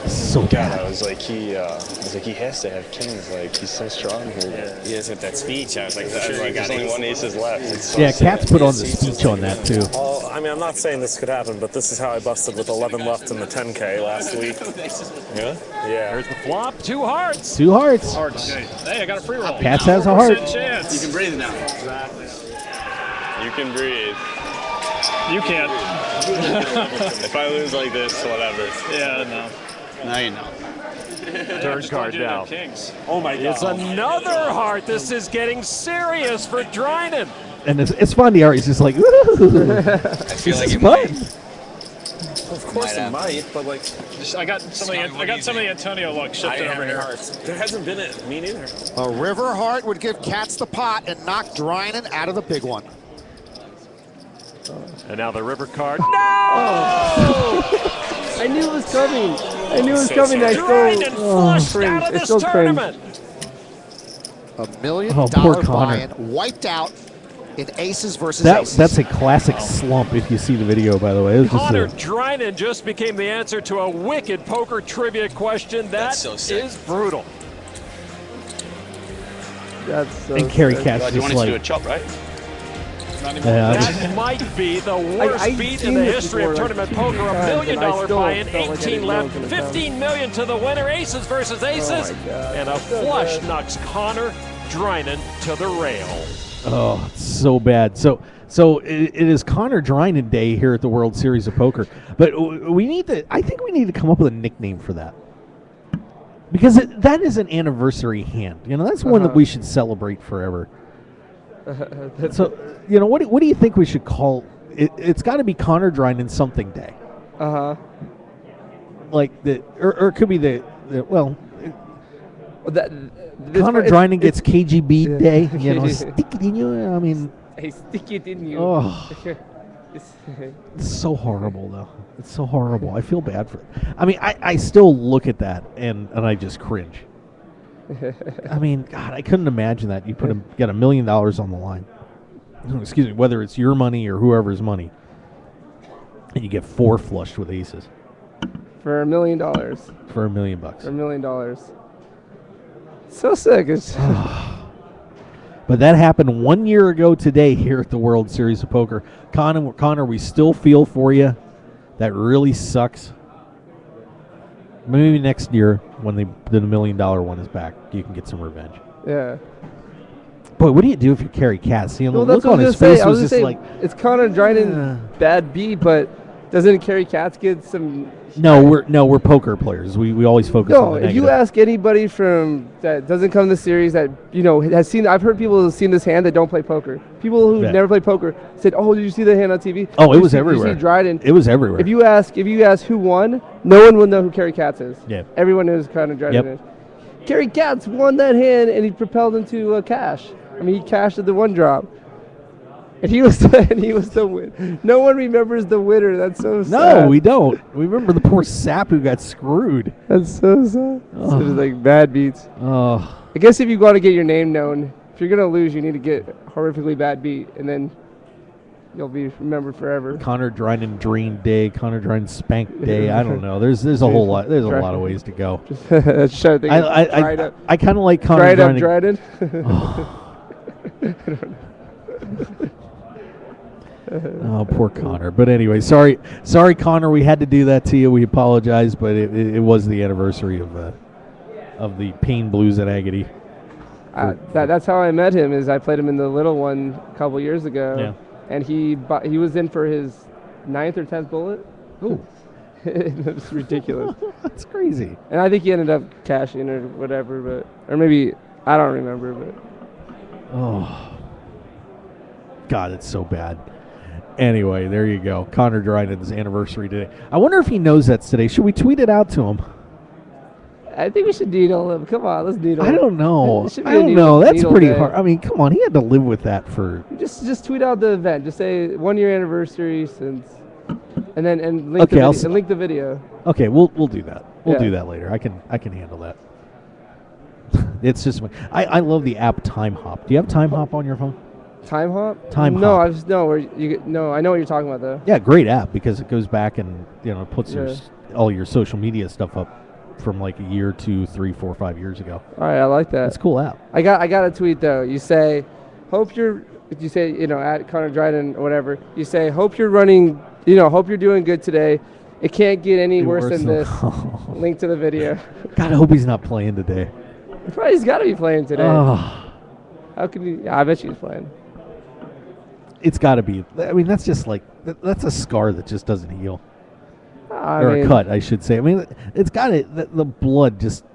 So bad. I was like, he has to have kings. Like, he's so strong here. Yeah. He has with that speech. I was like, there's only one aces left. It's so yeah, sick. Katz put on the speech on that too. Well, I mean, I'm not saying this could happen, but this is how I busted with 11 left in the 10K last week. Yeah? Yeah. Here's the flop. 2 hearts. 2 hearts. Okay. Hey, I got a free roll. Katz has a heart. Chance. You can breathe now. Exactly. You can breathe. You can't. If I lose like this, whatever. Yeah, no. Now you know. Third card now. Oh my God. It's another heart. This is getting serious for Drynan. And it's fun. He's just like, ooh. I feel like it fun. might. Of course it might, but like, I got some of the Antonio luck shifted over here. There hasn't been it. Me neither. A river heart would give Katz the pot and knock Drynan out of the big one. And now the river card. No! Oh. I knew it was coming. I knew it was coming. I still cringe. I still cringe. $1 million poor Connor. buy-in wiped out in aces versus aces. That's a classic slump if you see the video, by the way. It was Connor just Drynan just became the answer to a wicked poker trivia question. That is brutal. That's so and Kerry sick. Katz You just wanted to like, do a chop, right? That might be the worst beat in the history of tournament poker. $1 million buy-in, 18 left, 15 million to the winner. Aces versus aces, and a flush knocks Connor Drynan to the rail. oh, it's so bad. So it is Connor Drynan Day here at the World Series of Poker. But I think we need to come up with a nickname for that. Because that is an anniversary hand. You know, that's one that we should celebrate forever. So, you know, what do you think we should call it? It's got to be Connor Drynan something day. Like or it could be Connor Drynan gets KGB Day. You know, stick it in you. I mean, I stick it in you. Oh, it's so horrible, though. It's so horrible. I feel bad for it. I mean, I still look at that and I just cringe. I mean, God, I couldn't imagine that. You get $1 million on the line. Excuse me, whether it's your money or whoever's money, and you get 4 flushed with aces. For $1 million. For $1 million bucks. For $1 million. So sick. It's But that happened 1 year ago today here at the World Series of Poker. Connor, we still feel for you. That really sucks. Maybe next year, when the $1 million one is back, you can get some revenge. Yeah. Boy, what do you do if you carry Katz? You know, Well, the that's look what on I his was going to face say. I was was going just to say, like, it's Connor Drynan bad beat, but doesn't Kerry Katz get some... No, we're poker players. We always focus on No, the if negative. you ask anybody from that doesn't come to the series that has seen, I've heard people who've seen this hand that don't play poker. People who never play poker said, "Oh, did you see the hand on TV?" Oh, it was everywhere. Did you see Dryden? It was everywhere. If you ask who won, no one will know who Kerry Katz is. Yeah. Everyone knows who Connor Dryden is. Kerry Katz won that hand and he propelled into cash. I mean, he cashed at the one drop. And he was the win. No one remembers the winner. That's so sad. No, we don't. We remember the poor sap who got screwed. That's so sad. So it's like bad beats. Oh. I guess if you want to get your name known, if you're gonna lose, you need to get horrifically bad beat, and then you'll be remembered forever. Connor Dryden Dream Day, Connor Dryden Spank Day. I don't know. There's a whole lot. There's a lot of ways to go. I kind of like Connor Dryden. Oh, poor Connor. But anyway, sorry, Connor. We had to do that to you. We apologize, but it was the anniversary of the Pain Blues at Agony. That's how I met him. Is I played him in the little one a couple years ago. Yeah. And he was in for his 9th or 10th bullet. Ooh. It's ridiculous. That's crazy. And I think he ended up cashing or whatever, or maybe I don't remember. But oh, God, it's so bad. Anyway, there you go. Connor Dryden's anniversary today. I wonder if he knows that's today. Should we tweet it out to him? I think we should needle him. Come on, let's needle him. I don't know. That's pretty hard. I mean, come on. He had to live with that for. Just tweet out the event. Just say 1 year anniversary since, and link link the video. Okay, we'll do that. We'll do that later. I can handle that. It's just I love the app Time Hop. Do you have Time Hop on your phone? Time Hop? Time no, Hop. I know what you're talking about though. Yeah, great app because it goes back and puts all your social media stuff up from like a year, 2, 3, 4, 5 years ago. All right, I like that. It's a cool app. I got a tweet though. You say, at Connor Dryden or whatever. You say, hope you're doing good today. It can't get any worse than this. Link to the video. God, I hope he's not playing today. He's got to be playing today. Oh. How can you? Yeah, I bet he's playing. It's got to be. I mean, that's just like that's a scar that just doesn't heal. A cut, I should say. I mean, it's got it. The blood just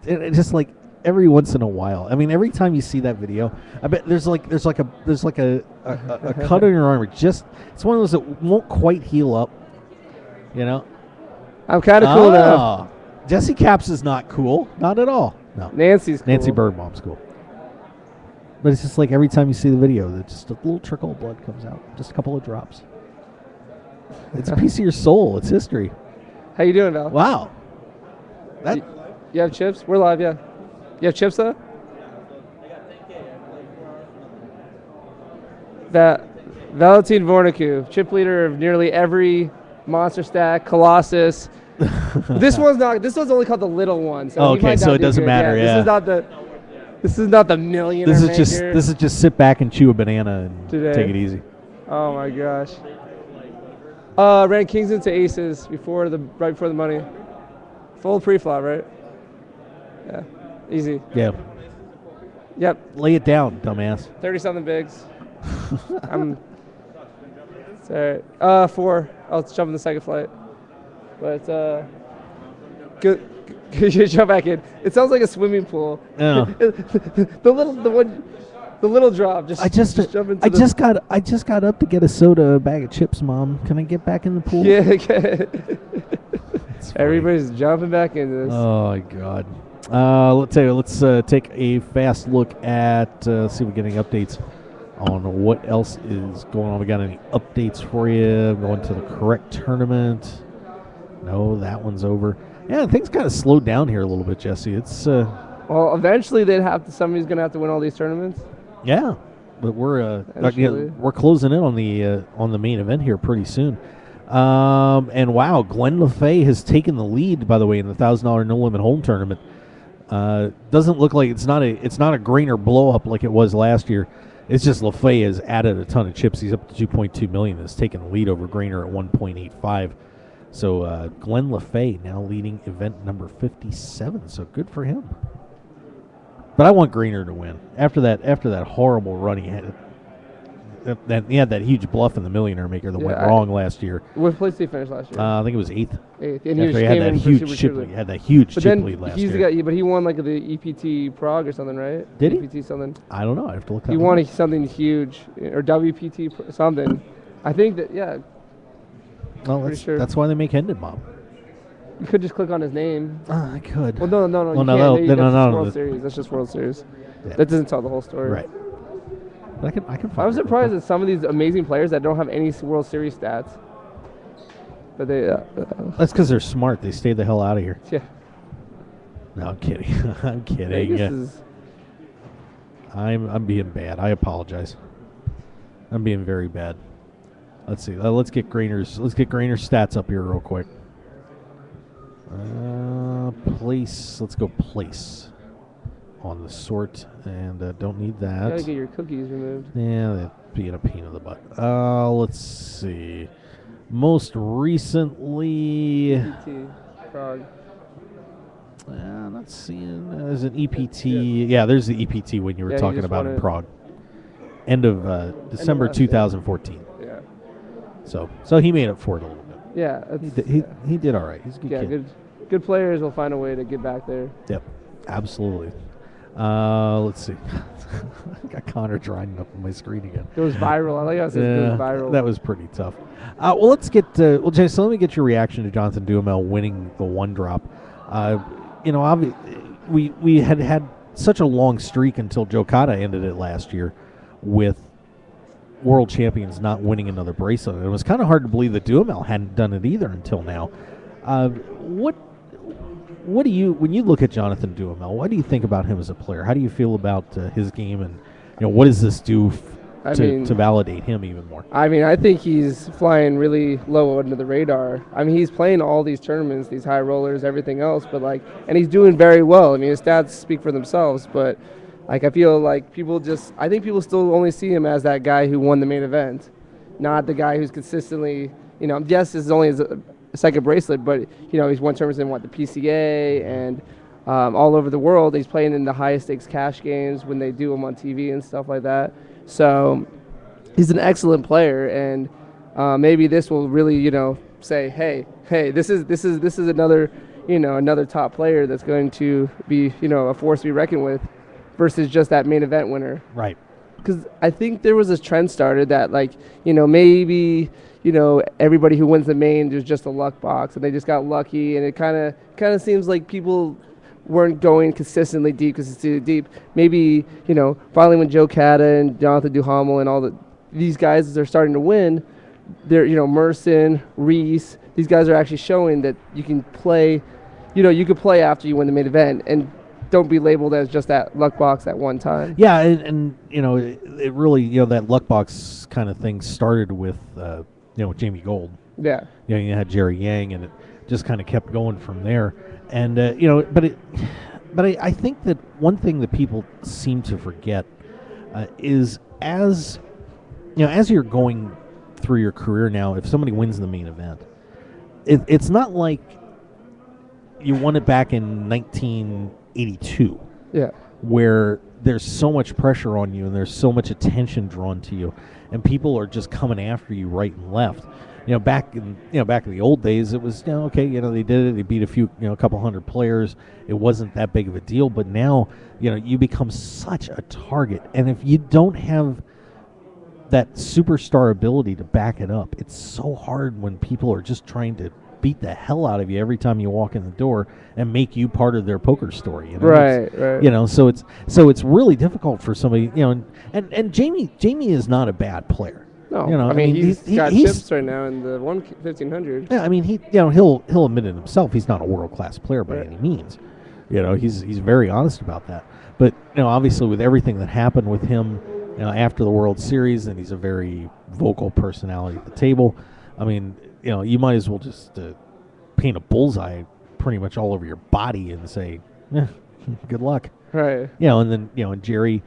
like every once in a while. I mean, every time you see that video, I bet there's like a cut on your arm. It's one of those that won't quite heal up. I'm kind of cool now. Jesse Capps is not cool. Not at all. No. Nancy's cool. Nancy Birdbaum's cool. But it's just like every time you see the video, that just a little trickle of blood comes out. Just a couple of drops. It's a piece of your soul. It's history. How you doing, Val? Wow. You have chips? We're live, yeah. You have chips, though? Valentin Vornicu, chip leader of nearly every Monster Stack, Colossus. This one's only called the little one. So okay, so it doesn't matter. Yeah. This is not the millionaire. This is just sit back and chew a banana and take it easy. Oh my gosh. Ran kings into aces right before the money. Full pre-flop, right? Yeah. Easy. Yeah. Yep. Lay it down, dumbass. 30-something bigs. It's all right. 4. I'll jump in the second flight. But good. You jump back in. It sounds like a swimming pool. Yeah. the little drop. I just got up to get a soda, a bag of chips, Mom. Can I get back in the pool? Yeah. Everybody's jumping back into this. Oh my God. Let's take a fast look at see if we get any updates on what else is going on. We got any updates for you? Going to the correct tournament. No, that one's over. Yeah, things kind of slowed down here a little bit, Jesse. It's well, eventually somebody's gonna have to win all these tournaments. Yeah, but we're closing in on the main event here pretty soon. And wow, Glenn LeFay has taken the lead, by the way, in the $1,000 no limit home tournament. Doesn't look like it's not a Grainer blow up like it was last year. It's just LeFay has added a ton of chips. He's up to 2.2 million. Has taken the lead over Grainer at 1.85. So Glenn LeFay now leading event number 57. So good for him. But I want Grainer to win after that horrible run he had. He had that huge bluff in the Millionaire Maker that went wrong last year. What place did he finish last year? I think it was 8th. 8th. And he had that huge chip lead. He had that huge chip lead last year. But he won like the EPT Prague or something, right? Did he? EPT something. I don't know. I have to look that up. He won something huge or WPT something. I think that Well, that's why they make Hendon Bob. You could just click on his name. I could. Well, no. Well, that's World Series. That's just World Series. Yeah. That doesn't tell the whole story. Right. But I can. I'm surprised at some of these amazing players that don't have any World Series stats. But they. That's because they're smart. They stay the hell out of here. Yeah. No, I'm kidding. I'm kidding. I'm being bad. I apologize. I'm being very bad. Let's see. Let's get Grainer's stats up here real quick. Place. Let's go place on the sort, and don't need that. You gotta get your cookies removed. Yeah, that'd be a pain in the butt. Let's see. Most recently, EPT, Prague. Not seeing. There's an EPT. Yeah, there's the EPT when you were talking about in Prague. End of December 2014. Yeah. So he made up for it a little bit. Yeah. He did all right. He's a good kid. Good players will find a way to get back there. Yep, absolutely. Let's see. I got Connor Dryden up on my screen again. It was viral. I like how it says it goes viral. That was pretty tough. Well, let's get Jason, let me get your reaction to Jonathan Duhamel winning the one drop. We had such a long streak until Joe Cata ended it last year with world champions not winning another bracelet. It was kind of hard to believe that Duhamel hadn't done it either until now. What do you, when you look at Jonathan Duhamel, what do you think about him as a player? How do you feel about his game, and what does this do to validate him even more? I mean, I think he's flying really low under the radar. I mean, he's playing all these tournaments, these high rollers, everything else, and he's doing very well. I mean, his stats speak for themselves, but I feel like I think people still only see him as that guy who won the main event, not the guy who's consistently, yes, this is only his second bracelet, but he's won tournaments in the PCA and all over the world. He's playing in the highest stakes cash games when they do them on TV and stuff like that. So he's an excellent player, and maybe this will really say, hey, this is another another top player that's going to be a force to be reckoned with, versus just that main event winner. Right. Because I think there was this trend started that maybe everybody who wins the main, there's just a luck box, and they just got lucky, and it kind of seems like people weren't going consistently deep because it's too deep. Maybe finally when Joe Cata and Jonathan Duhamel and all these guys are starting to win, they're Merson, Reese, these guys are actually showing that you can play, you could play after you win the main event and don't be labeled as just that luck box at one time. Yeah, and it really that luck box kind of thing started with Jamie Gold. Yeah. You had Jerry Yang, and it just kind of kept going from there. And but I think that one thing that people seem to forget is as you're going through your career now, if somebody wins the main event, it's not like you won it back in 1982. Yeah. Where there's so much pressure on you and there's so much attention drawn to you, and people are just coming after you right and left. Back in the old days, it was okay. They did it. They beat a couple hundred players. It wasn't that big of a deal. But now, you become such a target, and if you don't have that superstar ability to back it up, it's so hard when people are just trying to beat the hell out of you every time you walk in the door and make you part of their poker story. Right. So it's really difficult for somebody. And Jamie is not a bad player. No, I mean he's got chips right now in the 1500. Yeah, I mean he'll admit it himself. He's not a world class player by any means. He's very honest about that. But obviously with everything that happened with him, after the World Series, and he's a very vocal personality at the table. I mean, you might as well just paint a bullseye pretty much all over your body and say, good luck. Right. And then and Jerry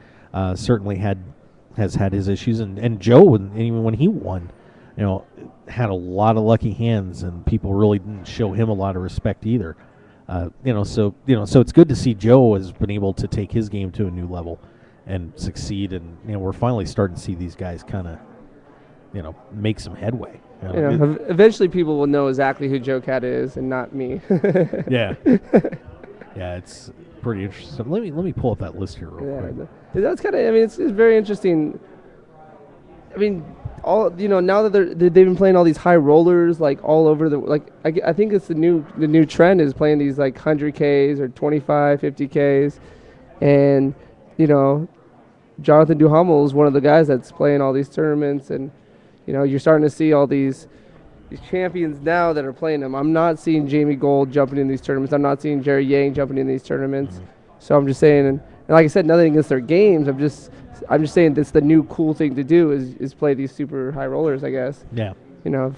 certainly has had his issues, and Joe, even when he won, had a lot of lucky hands, and people really didn't show him a lot of respect either. So it's good to see Joe has been able to take his game to a new level and succeed, and we're finally starting to see these guys kind of make some headway. Eventually people will know exactly who Joe Cata is and not me. Yeah. Yeah, it's pretty interesting. Let me pull up that list here real quick. That's kind of, it's very interesting. I mean, now that they've been playing all these high rollers all over I think it's the new trend is playing these 100Ks or 25, 50Ks, and Jonathan Duhamel is one of the guys that's playing all these tournaments, and you're starting to see all these champions now that are playing them. I'm not seeing Jamie Gold jumping in these tournaments. I'm not seeing Jerry Yang jumping in these tournaments. Mm-hmm. So I'm just saying, and And like I said, nothing against their games. I'm just saying that's the new cool thing to do is play these super high rollers, I guess. Yeah. You know.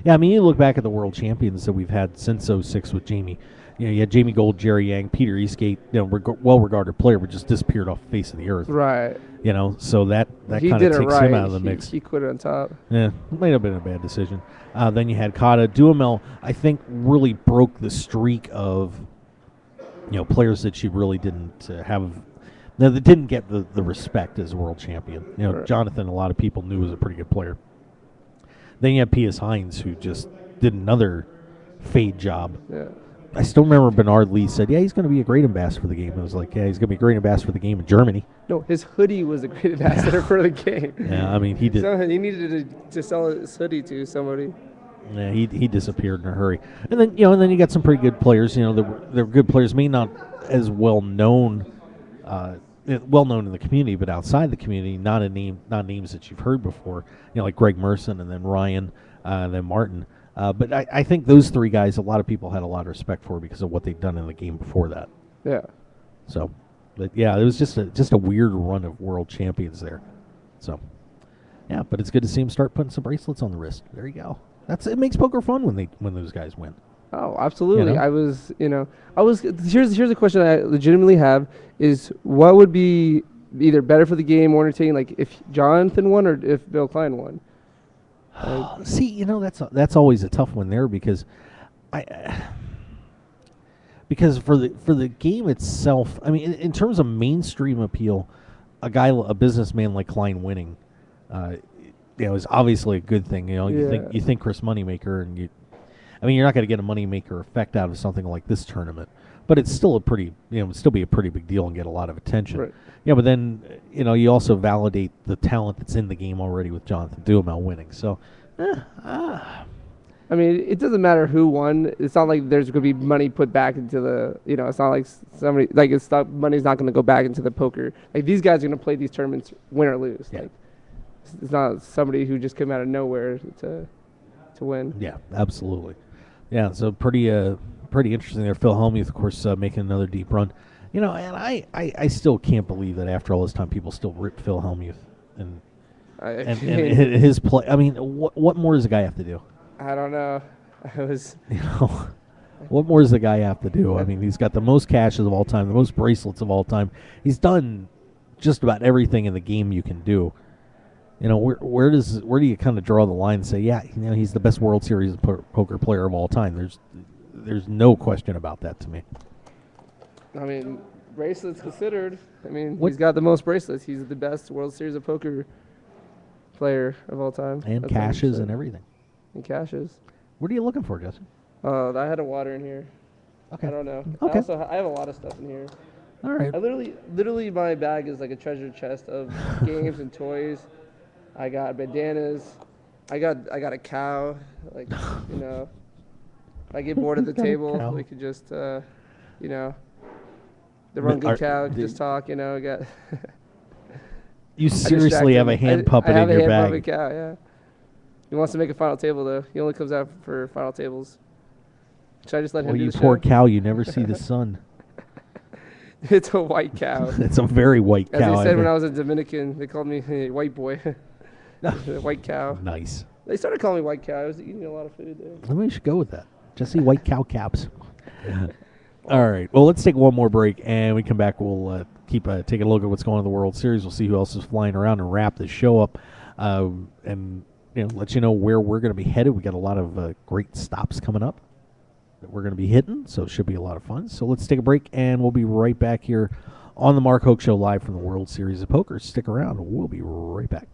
Yeah, I mean, you look back at the world champions that we've had since 06 with Jamie. You know, you had Jamie Gold, Jerry Yang, Peter Eastgate, you know, well-regarded player, but just disappeared off the face of the earth. Right. You know, so that he kind did of it takes right. him out of the mix. He quit it on top. Yeah, might have been a bad decision. Then you had Kata. Duhamel, I think, really broke the streak of, you know, players that she really didn't have. No, that didn't get the respect as world champion. You know, Right. Jonathan, a lot of people knew was a pretty good player. Then you had P.S. Hines, who just did another fade job. Yeah. I still remember Bernard Lee said, yeah, he's going to be a great ambassador for the game. I was like, yeah, he's going to be a great ambassador for the game in Germany. No, his hoodie was a great ambassador for the game. Yeah, I mean, he did. So he needed to sell his hoodie to somebody. Yeah, he disappeared in a hurry. And then, you know, you got some pretty good players. You know, they're good players, maybe not as well known in the community, but outside the community, not names that you've heard before. You know, like Greg Merson and then Ryan, and then Martin. But I think those three guys, a lot of people had a lot of respect for because of what they'd done in the game before that. Yeah. So, but yeah, it was just a weird run of world champions there. So, yeah, but it's good to see them start putting some bracelets on the wrist. There you go. It makes poker fun when those guys win. Oh, absolutely. You know? Here's a question I legitimately have is what would be either better for the game or entertaining, like if Jonathan won or if Bill Klein won? See, you know, that's always a tough one there because because for the game itself, I mean, in terms of mainstream appeal, a businessman like Klein winning, you know, is obviously a good thing. You know, you think Chris Moneymaker, and you're not going to get a Moneymaker effect out of something like this tournament, but it's still it'd still be a pretty big deal and get a lot of attention. Right. Yeah, but then, you know, you also validate the talent that's in the game already with Jonathan Duhamel winning. So, I mean, it doesn't matter who won. It's not like there's going to be money put back into the, you know, it's not like money's not going to go back into the poker. Like, these guys are going to play these tournaments win or lose. Yeah. Like, it's not somebody who just came out of nowhere to win. Yeah, absolutely. Yeah, so pretty interesting there. Phil Hellmuth, of course, making another deep run. You know, and I still can't believe that after all this time, people still rip Phil Hellmuth and his play. I mean, what more does the guy have to do? I don't know. You know, what more does the guy have to do? I mean, he's got the most cashes of all time, the most bracelets of all time. He's done just about everything in the game you can do. You know, where do you kind of draw the line and say, yeah, you know, he's the best World Series poker player of all time? There's no question about that to me. I mean, bracelets considered. I mean, he's got the most bracelets. He's the best World Series of Poker player of all time. And cashes and everything. And cashes. What are you looking for, Justin? I had a water in here. Okay. I don't know. Okay. I have a lot of stuff in here. All right. I literally my bag is like a treasure chest of games and toys. I got bandanas. I got a cow. Like, you know, if I get bored at the table, we could just, you know, the Run Good Cow could just talk. You know, got. You seriously have a hand puppet in your bag? I have a hand puppet cow. Yeah. He wants to make a final table though. He only comes out for final tables. Should I just let him do the show? You poor cow! You never see the sun. It's a white cow. It's a very white cow. As they said when I was a Dominican, they called me white boy. White cow. Nice. They started calling me white cow. I was eating a lot of food there. Maybe we should go with that. Just see white cow caps. All right. Well, let's take one more break, and we come back. We'll keep taking a look at what's going on in the World Series. We'll see who else is flying around and wrap this show up, and let you know where we're going to be headed. We got a lot of great stops coming up that we're going to be hitting, so it should be a lot of fun. So let's take a break, and we'll be right back here on the Mark Hoke Show live from the World Series of Poker. Stick around. We'll be right back.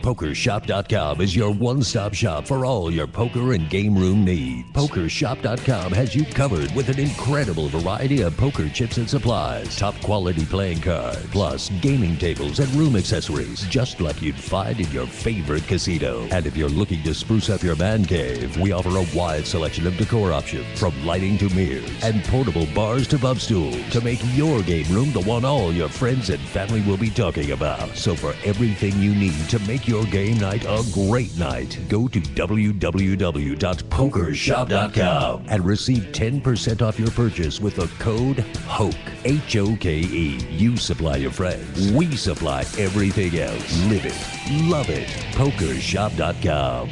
PokerShop.com is your one-stop shop for all your poker and game room needs. PokerShop.com has you covered with an incredible variety of poker chips and supplies, top-quality playing cards, plus gaming tables and room accessories, just like you'd find in your favorite casino. And if you're looking to spruce up your man cave, we offer a wide selection of decor options, from lighting to mirrors and portable bars to bub stools, to make your game room the one all your friends and family will be talking about. So for everything you need to make your your game night a great night. Go to www.pokershop.com and receive 10% off your purchase with the code HOKE, H-O-K-E. You supply your friends. We supply everything else. Live it. Love it. Pokershop.com.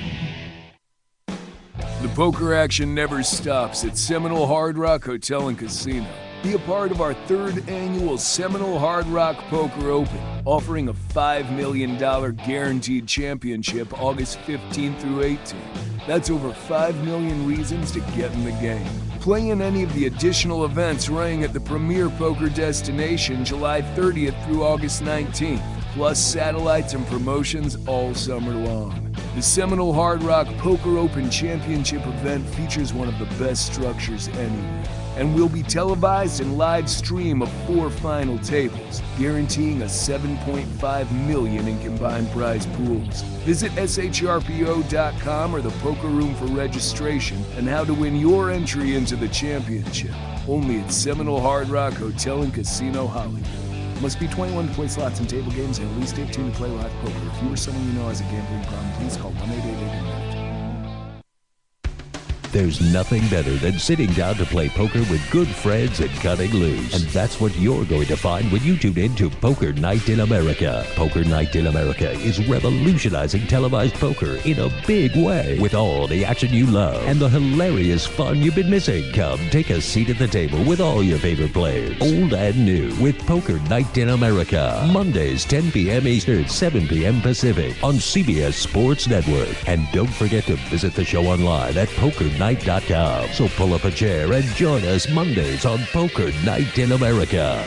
The poker action never stops at Seminole Hard Rock Hotel and Casino. Be a part of our 3rd annual Seminole Hard Rock Poker Open, offering a $5 million guaranteed championship August 15th through 18th. That's over 5 million reasons to get in the game. Play in any of the additional events running at the premier poker destination July 30th through August 19th, plus satellites and promotions all summer long. The Seminole Hard Rock Poker Open Championship event features one of the best structures anywhere, and will be televised and live stream of 4 final tables, guaranteeing a $7.5 million in combined prize pools. Visit shrpo.com or the Poker Room for registration and how to win your entry into the championship. Only at Seminole Hard Rock Hotel and Casino, Hollywood. Must be 21 to play slots and table games and at least 18 to play live poker. If you or someone you know has a gambling problem, please call 1-888-NET. There's nothing better than sitting down to play poker with good friends and cutting loose. And that's what you're going to find when you tune in to Poker Night in America. Poker Night in America is revolutionizing televised poker in a big way. With all the action you love and the hilarious fun you've been missing. Come take a seat at the table with all your favorite players, old and new, with Poker Night in America. Mondays, 10 p.m. Eastern, 7 p.m. Pacific on CBS Sports Network. And don't forget to visit the show online at PokerNight.com. So pull up a chair and join us Mondays on Poker Night in America.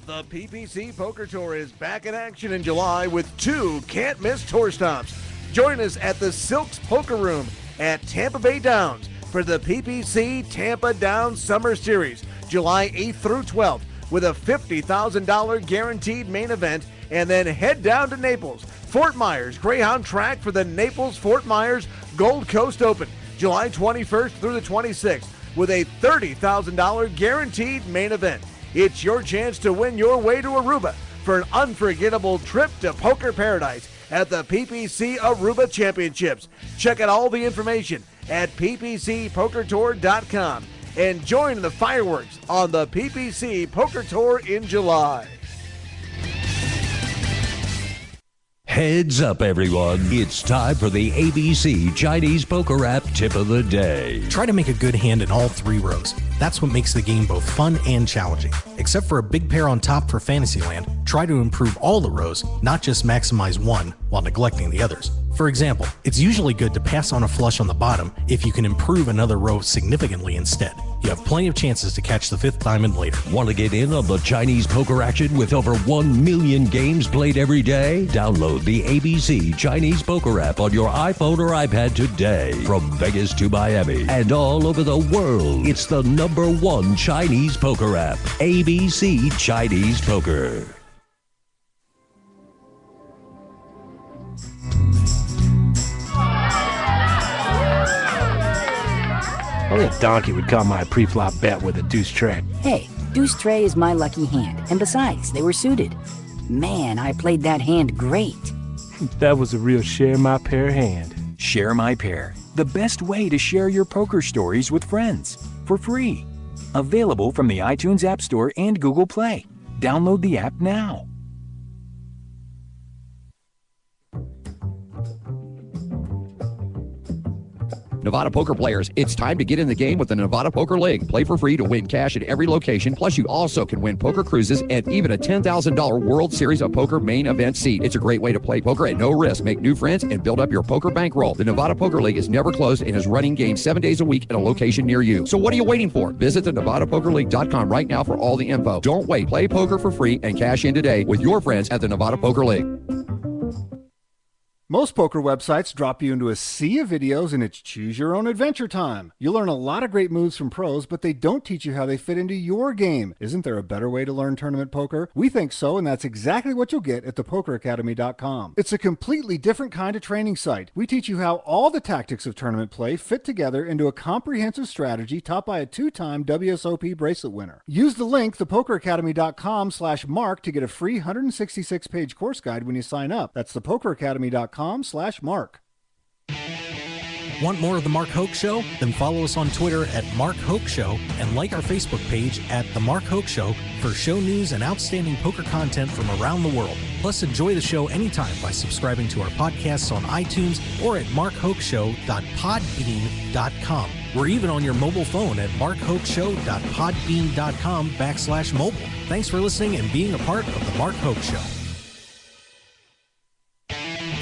The PPC Poker Tour is back in action in July with 2 can't-miss tour stops. Join us at the Silks Poker Room at Tampa Bay Downs for the PPC Tampa Downs Summer Series, July 8th through 12th, with a $50,000 guaranteed main event. And then head down to Naples, Fort Myers Greyhound Track for the Naples-Fort Myers Gold Coast Open, July 21st through the 26th, with a $30,000 guaranteed main event. It's your chance to win your way to Aruba for an unforgettable trip to poker paradise at the PPC Aruba Championships. Check out all the information at ppcpokertour.com and join the fireworks on the PPC Poker Tour in July. Heads up, everyone. It's time for the ABC Chinese Poker App Tip of the Day. Try to make a good hand in all 3 rows. That's what makes the game both fun and challenging. Except for a big pair on top for Fantasyland, try to improve all the rows, not just maximize one while neglecting the others. For example, it's usually good to pass on a flush on the bottom if you can improve another row significantly instead. You have plenty of chances to catch the 5th diamond later. Want to get in on the Chinese poker action with over 1 million games played every day? Download the ABC Chinese Poker app on your iPhone or iPad today. From Vegas to Miami and all over the world, it's the #1 Chinese poker app, ABC Chinese Poker. Only a donkey would call my pre-flop bet with a deuce tray. Hey, deuce tray is my lucky hand, and besides, they were suited. Man, I played that hand great. That was a real share my pair hand. Share My Pair, the best way to share your poker stories with friends, for free. Available from the iTunes App Store and Google Play. Download the app now. Nevada poker players, it's time to get in the game with the Nevada Poker League. Play for free to win cash at every location, plus you also can win poker cruises and even a $10,000 World Series of Poker main event seat. It's a great way to play poker at no risk, make new friends, and build up your poker bankroll. The Nevada Poker League is never closed and is running games 7 days a week at a location near you. So what are you waiting for? Visit the NevadaPokerLeague.com right now for all the info. Don't wait. Play poker for free and cash in today with your friends at the Nevada Poker League. Most poker websites drop you into a sea of videos and it's choose your own adventure time. You'll learn a lot of great moves from pros, but they don't teach you how they fit into your game. Isn't there a better way to learn tournament poker? We think so, and that's exactly what you'll get at thepokeracademy.com. It's a completely different kind of training site. We teach you how all the tactics of tournament play fit together into a comprehensive strategy taught by a 2-time WSOP bracelet winner. Use the link thepokeracademy.com/mark to get a free 166-page course guide when you sign up. That's thepokeracademy.com/mark. Want more of The Mark Hoke Show? Then follow us on Twitter at Mark Hoke Show and like our Facebook page at The Mark Hoke Show for show news and outstanding poker content from around the world. Plus, enjoy the show anytime by subscribing to our podcasts on iTunes or at markhokeshow.podbean.com. We're even on your mobile phone at markhokeshow.podbean.com/mobile. Thanks for listening and being a part of The Mark Hoke Show.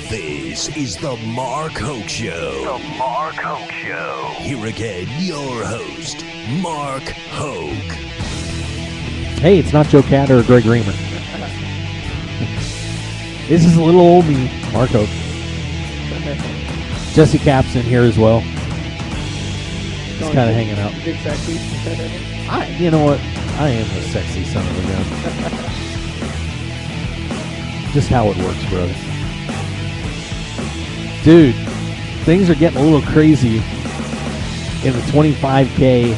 This is the Mark Hoke Show. The Mark Hoke Show. Here again, your host, Mark Hoke. Hey, it's not Joe Cat or Greg Reamer. This is a little old me, Mark Hoke. Jesse Cap's in here as well. He's kind of hanging out. Big sexy. You know what? I am a sexy son of a gun. Just how it works, brother. Dude, things are getting a little crazy in the 25K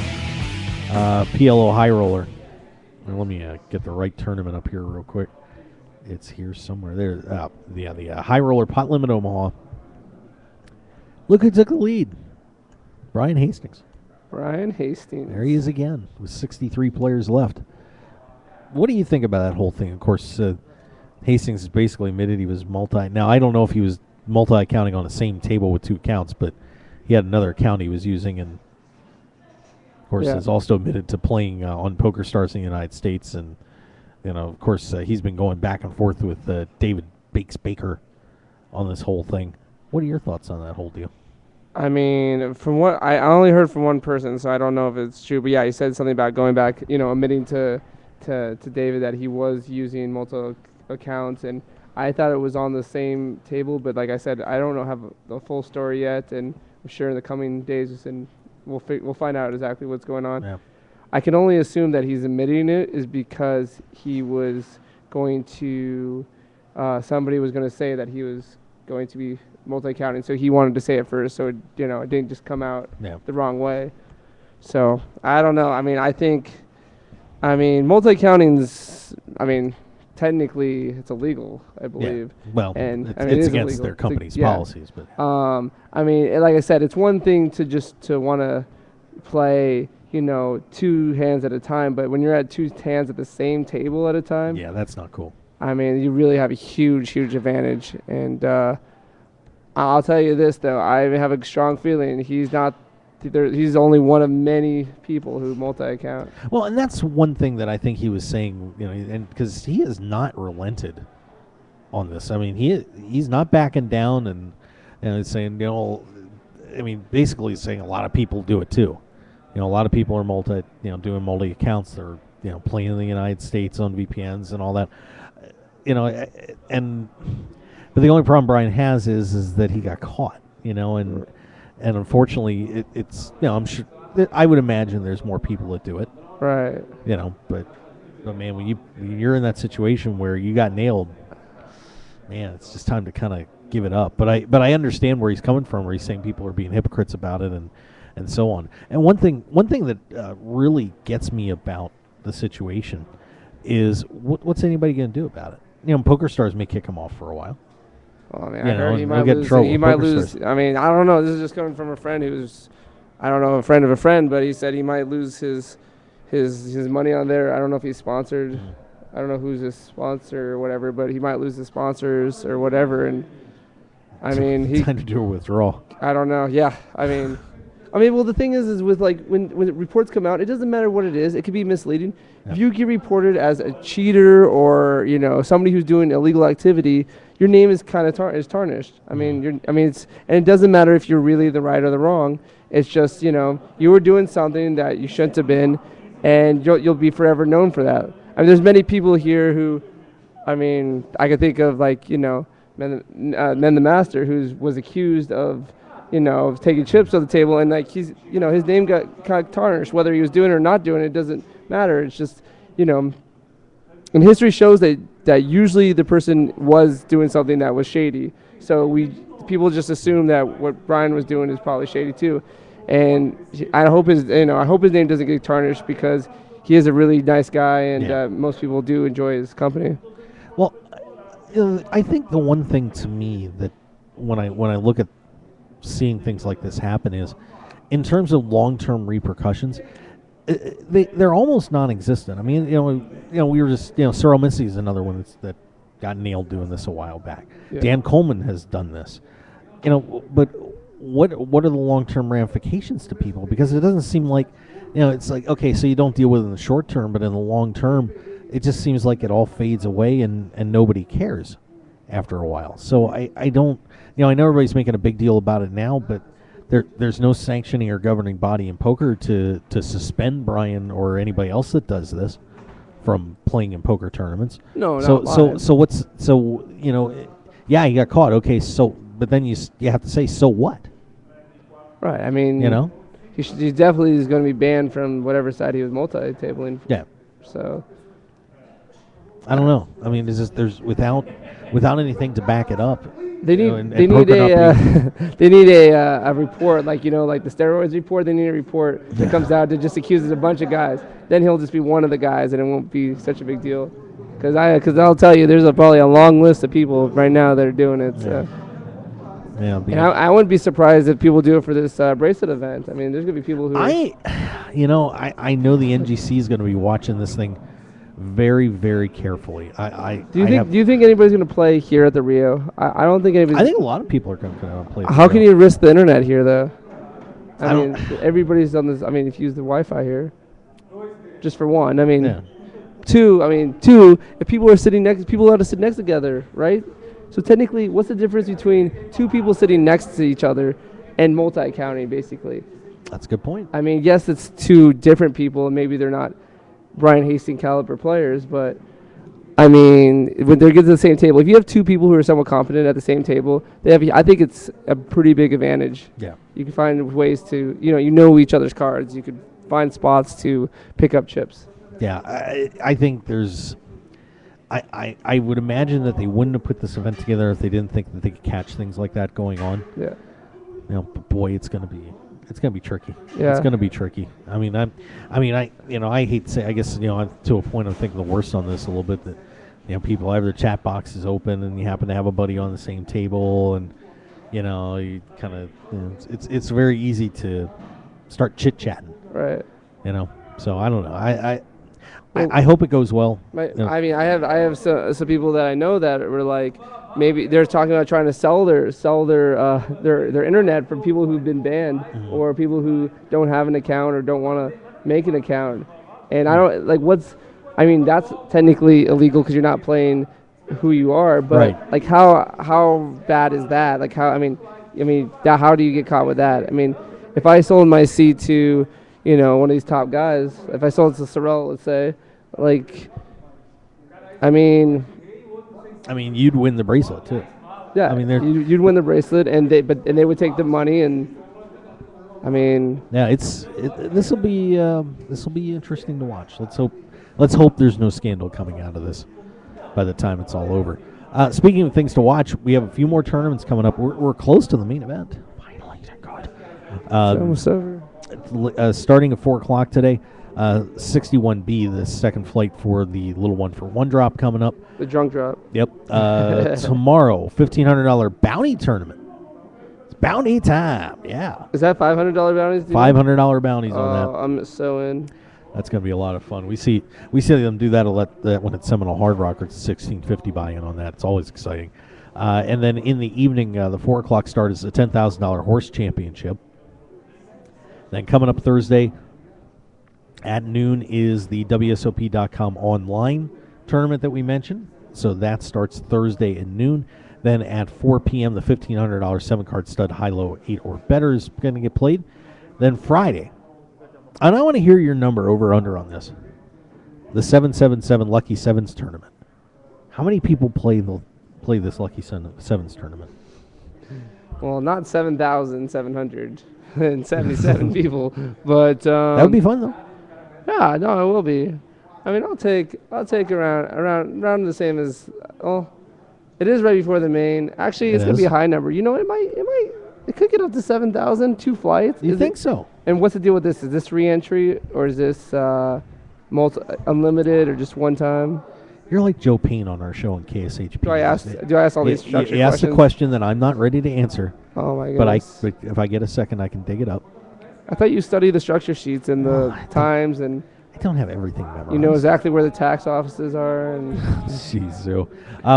PLO High Roller. Well, let me get the right tournament up here real quick. It's here somewhere. There, the High Roller Pot Limit Omaha. Look who took the lead. Brian Hastings. Brian Hastings. There he is again with 63 players left. What do you think about that whole thing? Of course, Hastings has basically admitted he was multi. Now, I don't know if he was multi-accounting on the same table with two accounts, but he had another account he was using, and of course has also admitted to playing on PokerStars in the United States, and of course he's been going back and forth with David Bakes Baker on this whole thing. What are your thoughts on that whole deal? I mean, from what I only heard from one person, so I don't know if it's true, but yeah, he said something about going back, admitting to David that he was using multiple accounts, and I thought it was on the same table, but like I said, I don't have the full story yet, and I'm sure in the coming days and we'll find out exactly what's going on. Yeah. I can only assume that he's admitting it is because he was going to somebody was going to say that he was going to be multi-accounting, so he wanted to say it first, so it didn't just come out the wrong way. So I don't know. I mean, multi-accounting's. Technically, it's illegal, I believe. Yeah. Well, it's against illegal. Their company's policies, but like I said, it's one thing to want to play, two hands at a time, but when you're at two hands at the same table at a time, that's not cool. You really have a huge advantage, and I'll tell you this though, I have a strong feeling he's only one of many people who multi-account. Well, and that's one thing that I think he was saying, and because he has not relented on this. I mean, he's not backing down and saying, basically saying a lot of people do it too. A lot of people are doing multi accounts. They're playing in the United States on VPNs and all that. But the only problem Brian has is that he got caught. And unfortunately, it's I'm sure I would imagine there's more people that do it, right? But man, when you're in that situation where you got nailed, man, it's just time to kind of give it up. But I understand where he's coming from, where he's saying people are being hypocrites about it and so on. And one thing that really gets me about the situation is what's anybody going to do about it? PokerStars may kick him off for a while. Well, I heard he might lose. He might lose. I don't know. This is just coming from a friend who's, I don't know, a friend of a friend, but he said he might lose his money on there. I don't know if he's sponsored. I don't know who's his sponsor or whatever, but he might lose his sponsors or whatever. And he time to do a withdrawal. I don't know. Yeah, well, the thing is with when reports come out, it doesn't matter what it is. It could be misleading. Yeah. If you get reported as a cheater or somebody who's doing illegal activity, your name is kind of tarnished. And it doesn't matter if you're really the right or the wrong. It's just you were doing something that you shouldn't have been, and you'll be forever known for that. There's many people here who, I could think of Men the Master, who was accused of, of taking chips off the table, and like his name got kind of tarnished. Whether he was doing it or not doing it doesn't matter. It's just, and history shows that usually the person was doing something that was shady. So people just assume that what Brian was doing is probably shady too, and I hope his name doesn't get tarnished because he is a really nice guy, and most people do enjoy his company. Well, I think the one thing to me that when I look at seeing things like this happen is, in terms of long-term repercussions, they're almost non-existent. I mean, we were just, Cyril Missy is another one that got nailed doing this a while back. Yeah. Dan Coleman has done this, but what are the long-term ramifications to people? Because it doesn't seem like, it's like, okay, so you don't deal with it in the short term, but in the long term, it just seems like it all fades away and nobody cares after a while. So I don't, I know everybody's making a big deal about it now, but there's no sanctioning or governing body in poker to suspend Brian or anybody else that does this from playing in poker tournaments. No, yeah, he got caught. Okay, so but then you have to say, so what? Right. I mean, he definitely is going to be banned from whatever side he was multi-tabling. Yeah. So I don't know. I mean, there's without anything to back it up. They need they need a report like the steroids report. They need a report that comes out that just accuses a bunch of guys. Then he'll just be one of the guys, and it won't be such a big deal. Because I'll tell you, there's probably a long list of people right now that are doing it. So. Yeah. And I wouldn't be surprised if people do it for this bracelet event. I mean, there's gonna be people who. I know the NGC is going to be watching this thing very, very carefully. Do you think anybody's going to play here at the Rio? I don't think anybody's. I think a lot of people are going to play. How can you risk the internet here, though? I mean, everybody's on this. I mean, if you use the Wi-Fi here, just for one. I mean, two. If people are sitting next, people have to sit next together, right? So technically, what's the difference between two people sitting next to each other and multi-counting, basically? That's a good point. I mean, yes, it's two different people, and maybe they're not Brian Hastings caliber players, but I mean, when they're getting to the same table, if you have two people who are somewhat confident at the same table, I think it's a pretty big advantage. Yeah. You can find ways to, you know each other's cards. You could find spots to pick up chips. Yeah, I think there's. I would imagine that they wouldn't have put this event together if they didn't think that they could catch things like that going on. Yeah. But boy, it's gonna be tricky. Yeah. It's gonna be tricky. I hate to say. I guess I'm to a point. I'm thinking the worst on this a little bit. That people have their chat boxes open, and you happen to have a buddy on the same table, and you kind of. It's very easy to start chit chatting. Right. So I don't know. I hope it goes well. I mean, I have some people that I know that were like, maybe they're talking about trying to sell their internet from people who've been banned or people who don't have an account or don't want to make an account. And I don't that's technically illegal because you're not playing who you are. But like, how bad is that? Like, how do you get caught with that? I mean, if I sold my seat to one of these top guys, if I sold it to Sorrell, let's say, you'd win the bracelet too. Yeah, you'd win the bracelet, and they would take the money, and yeah, this will be interesting to watch. Let's hope there's no scandal coming out of this by the time it's all over. Speaking of things to watch, we have a few more tournaments coming up. We're close to the main event. Finally, thank God. It's almost over. Starting at 4 o'clock today, 61B, the second flight for the little one for one drop coming up. The drunk drop. Yep. Tomorrow, $1,500 bounty tournament. It's bounty time. Yeah. Is that $500 bounties? $500 bounties on that. I'm so in. That's going to be a lot of fun. We see them do that when it's Seminole Hard Rock. It's $1,650 buy-in on that. It's always exciting. And then in the evening, the 4 o'clock start is a $10,000 horse championship. Then coming up Thursday at noon is the WSOP.com online tournament that we mentioned. So that starts Thursday at noon. Then at 4 p.m., the $1,500 7-card stud high-low 8 or better is going to get played. Then Friday, and I want to hear your number over or under on this, the 777 Lucky Sevens tournament. How many people play the play this Lucky Sevens tournament. Well, not 7,777 people, but That would be fun though. Yeah, no, it will be. I mean, I'll take around the same as. Oh, it is right before the main. Actually, it's gonna be a high number. You know, it could get up to 7,000. 2 flights. You think so? And what's the deal with this? Is this re-entry or is this unlimited or just one time? You're like Joe Payne on our show on KSHP. Do I ask all these structured questions? You asked a question that I'm not ready to answer. Oh my goodness. But if I get a second, I can dig it up. I thought you studied the structure sheets and the times and. I don't have everything memorized. You know exactly where the tax offices are. And jeez, so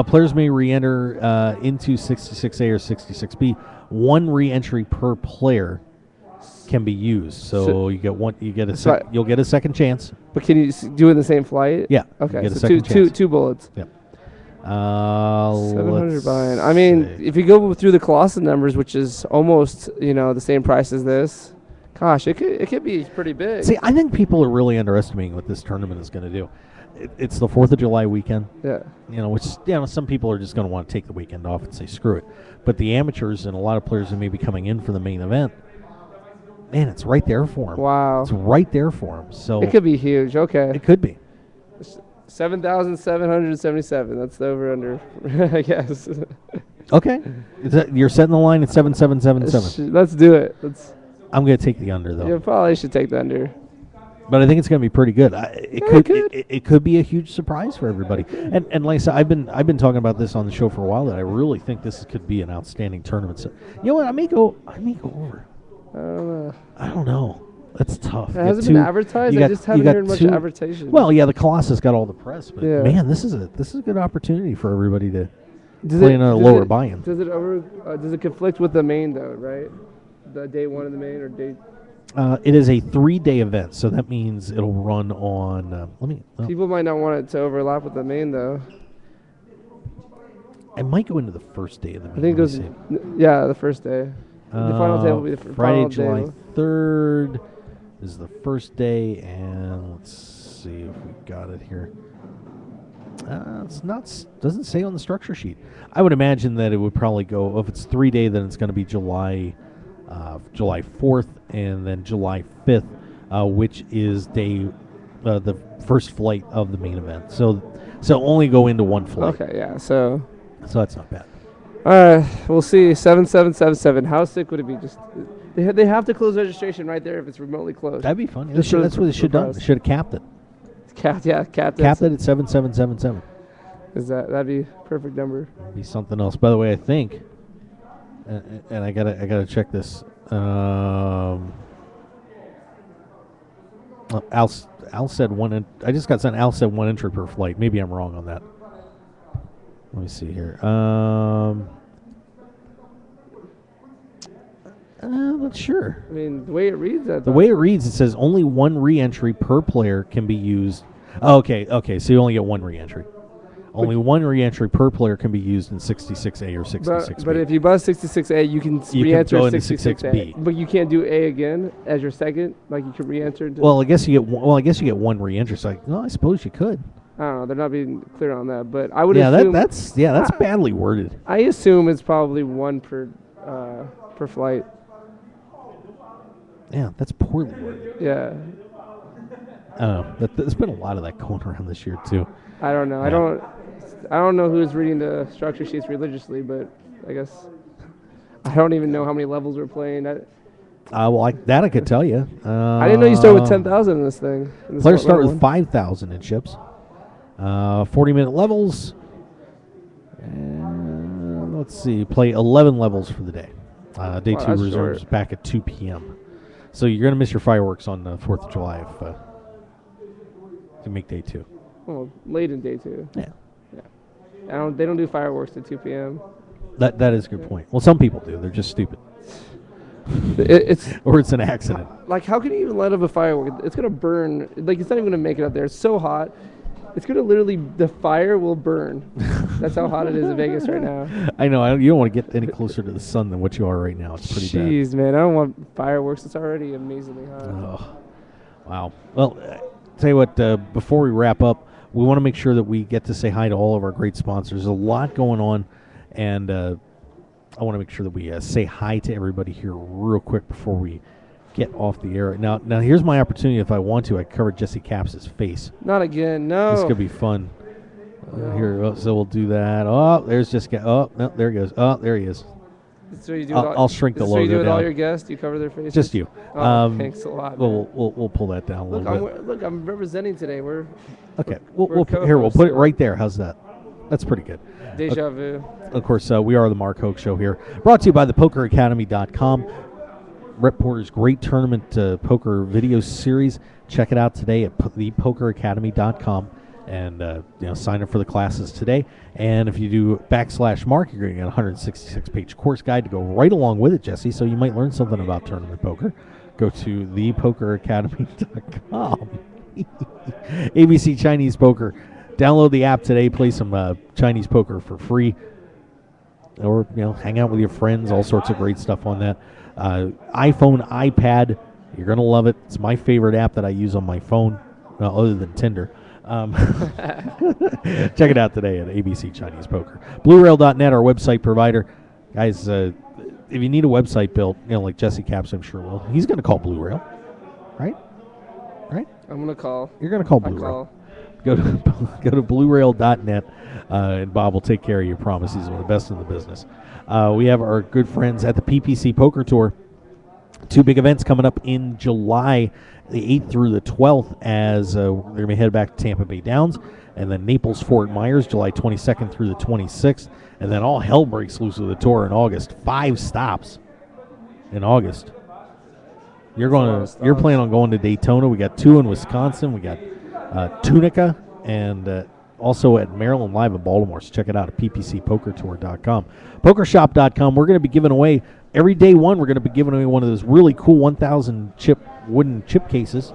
players may re-enter into 66A or 66B. 1 re-entry per player can be used. So you get one. You get a you'll get a second chance. But can you do it in the same flight? Yeah. Okay. You get So a second chance. two bullets. Yep. 700 buy-in. I mean, if you go through the Colossus numbers, which is almost the same price as this. Gosh, it could be pretty big. See, I think people are really underestimating what this tournament is going to do. It's the 4th of July weekend. Yeah. Which some people are just going to want to take the weekend off and say screw it. But the amateurs and a lot of players who may be coming in for the main event, man, it's right there for them. Wow. It's right there for them. So it could be huge. Okay. It could be. 7,777. That's the over/under, I guess. Okay. You're setting the line at 7,777. Let's do it. I'm going to take the under, though. You probably should take the under. But I think it's going to be pretty good. It could be a huge surprise for everybody. And like I said, I've been talking about this on the show for a while that I really think this could be an outstanding tournament. So, you know what? I may go over. I don't know. That's tough. It hasn't been advertised. I just haven't heard much advertising. Well, yeah, the Colossus got all the press, but man, this is a good opportunity for everybody to play in a lower buy-in. Does it conflict with the main though? Right, the day one of the main or day. It is a 3-day event, so that means it'll run on. People might not want it to overlap with the main though. It might go into the first day of the main. I think it goes. Yeah, the first day. The final day will be the Friday, July 3rd. Is the first day, and let's see if we got it here. It's not. Doesn't say on the structure sheet. I would imagine that it would probably go. If it's 3-day, then it's going to be July 4th, and then July 5th, which is the first flight of the main event. So only go into one flight. Okay, yeah. So that's not bad. All right, we'll see. 7,777. How sick would it be? Just they have to close registration right there if it's remotely closed. That'd be fun. That's what they should have done. They should have capped it. Capped it at 7,777. That'd be a perfect number. That'd be something else. By the way, I think, and I gotta check this. Al said one. I just got sent. Al said 1 entry per flight. Maybe I'm wrong on that. Let me see here. I'm not sure. I mean, the way it reads, the way it reads, it says only 1 re-entry per player can be used. Oh, okay. So you only get 1 re-entry. Only 1 re-entry per player can be used in 66A or 66B. But if you buzz 66A, you can re-enter 66B. But you can't do A again as your second. Like you can re-enter. Well, I guess you get 1 re-entry. So I suppose you could. I don't know. They're not being clear on that, but I would assume. That's badly worded. I assume it's probably 1 per flight. Yeah, that's poorly worded. Yeah. There's been a lot of that going around this year too. I don't know. Yeah. I don't know who's reading the structure sheets religiously, but I guess I don't even know how many levels we're playing. I could tell you. I didn't know you started with 10,000 in this thing. Players start with 5,000 in ships. 40-minute levels. And let's see. Play 11 levels for the day. Day 2 reserves back at 2 p.m. So you're going to miss your fireworks on the 4th of July if you make day 2. Well, late in day 2. Yeah. They don't do fireworks at 2 p.m. That is a good point. Well, some people do. They're just stupid. Or it's an accident. Like, how can you even light up a firework? It's going to burn. Like, it's not even going to make it out there. It's so hot. It's going to literally, the fire will burn. That's how hot it is in Vegas right now. I know. You don't want to get any closer to the sun than what you are right now. It's pretty bad. Jeez, man. I don't want fireworks. It's already amazingly hot. Oh, wow. Well, tell you what, before we wrap up, we want to make sure that we get to say hi to all of our great sponsors. There's a lot going on, and I want to make sure that we say hi to everybody here real quick before we get off the air. Now here's my opportunity. If I want to, I cover Jesse Capps' face. Not again. No. This could be fun. Here, so we'll do that. Oh, there's Jessica. Oh, no, there he goes. Oh, there he is. That's what you do. I'll shrink the logo down. You do with all your guests. You cover their faces. Just you. Thanks a lot. We'll pull that down a little bit. Look, I'm representing today. We'll put it right there. How's that? That's pretty good. Deja vu. Of course, we are the Mark Hoke Show here, brought to you by thepokeracademy.com. Rep Porter's great tournament poker video series. Check it out today at thepokeracademy.com. And sign up for the classes today. And if you do /Mark, you're going to get a 166-page course guide to go right along with it, Jesse. So you might learn something about tournament poker. Go to thepokeracademy.com. ABC Chinese Poker. Download the app today. Play some Chinese poker for free, or hang out with your friends. All sorts of great stuff on that. iPhone, iPad. You're going to love it. It's my favorite app that I use on my phone, other than Tinder. Check it out today at ABC Chinese Poker. BlueRail.net, our website provider. Guys, if you need a website built, like Jesse Capps, I'm sure will. He's going to call Blue Rail, right? Right? I'm going to call. You're going to call Blue Rail. Go to BlueRail.net, and Bob will take care of your promise. He's one of the best in the business. We have our good friends at the PPC Poker Tour. 2 big events coming up in July, the 8th through the 12th, as they're going to head back to Tampa Bay Downs, and then Naples, Fort Myers, July 22nd through the 26th, and then all hell breaks loose with the tour in August. 5 stops in August. You're planning on going to Daytona. We got 2 in Wisconsin. We got Tunica, and also at Maryland Live in Baltimore. So check it out at ppcpokertour.com. Pokershop.com. We're going to be giving away every day one. We're going to be giving away one of those really cool 1,000 wooden chip cases.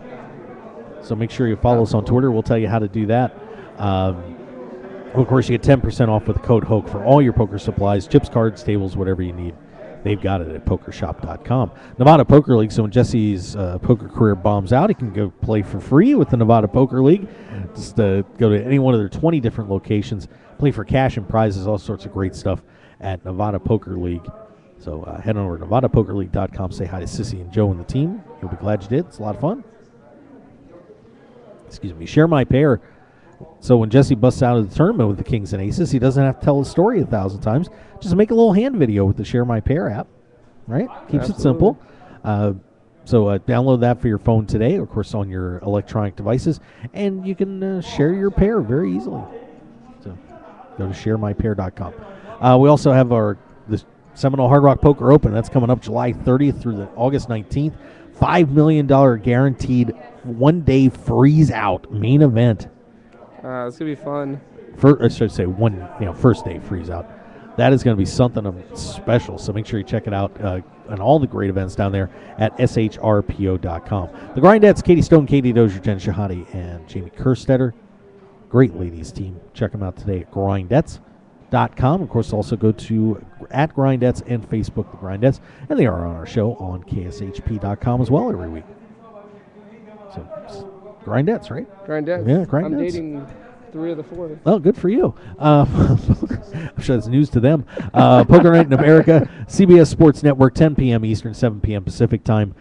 So make sure you follow us on Twitter. We'll tell you how to do that. Of course, you get 10% off with the code HOKE for all your poker supplies, chips, cards, tables, whatever you need. They've got it at pokershop.com. Nevada Poker League. So when Jesse's poker career bombs out, he can go play for free with the Nevada Poker League. Just go to any one of their 20 different locations, play for cash and prizes, all sorts of great stuff at Nevada Poker League. So head on over to NevadaPokerLeague.com. Say hi to Sissy and Joe and the team. You'll be glad you did. It's a lot of fun. Excuse me. Share my pair. So when Jesse busts out of the tournament with the Kings and Aces, he doesn't have to tell his story 1,000 times. Just make a little hand video with the Share My Pair app, right? Keeps it simple. So download that for your phone today, of course, on your electronic devices, and you can share your pair very easily. So go to sharemypair.com. We also have the Seminole Hard Rock Poker Open. That's coming up July 30th through the August 19th. $5 million guaranteed one-day freeze-out main event. It's going to be fun. I should say first day freeze-out. That is going to be something special, so make sure you check it out on all the great events down there at shrpo.com. The Grindettes, Katie Stone, Katie Dozier, Jen Shahadi, and Jamie Kerstetter. Great ladies team. Check them out today at Grindettes.com. Of course, also go to at Grindettes and Facebook, the Grindettes, and they are on our show on kshp.com as well every week. So, Grindettes, right? Grindettes. Yeah, Grindettes. I'm dating 3 of the 4. Well, good for you. I'm sure that's news to them. Poker Night in America, CBS Sports Network, 10 p.m. Eastern, 7 p.m. Pacific time.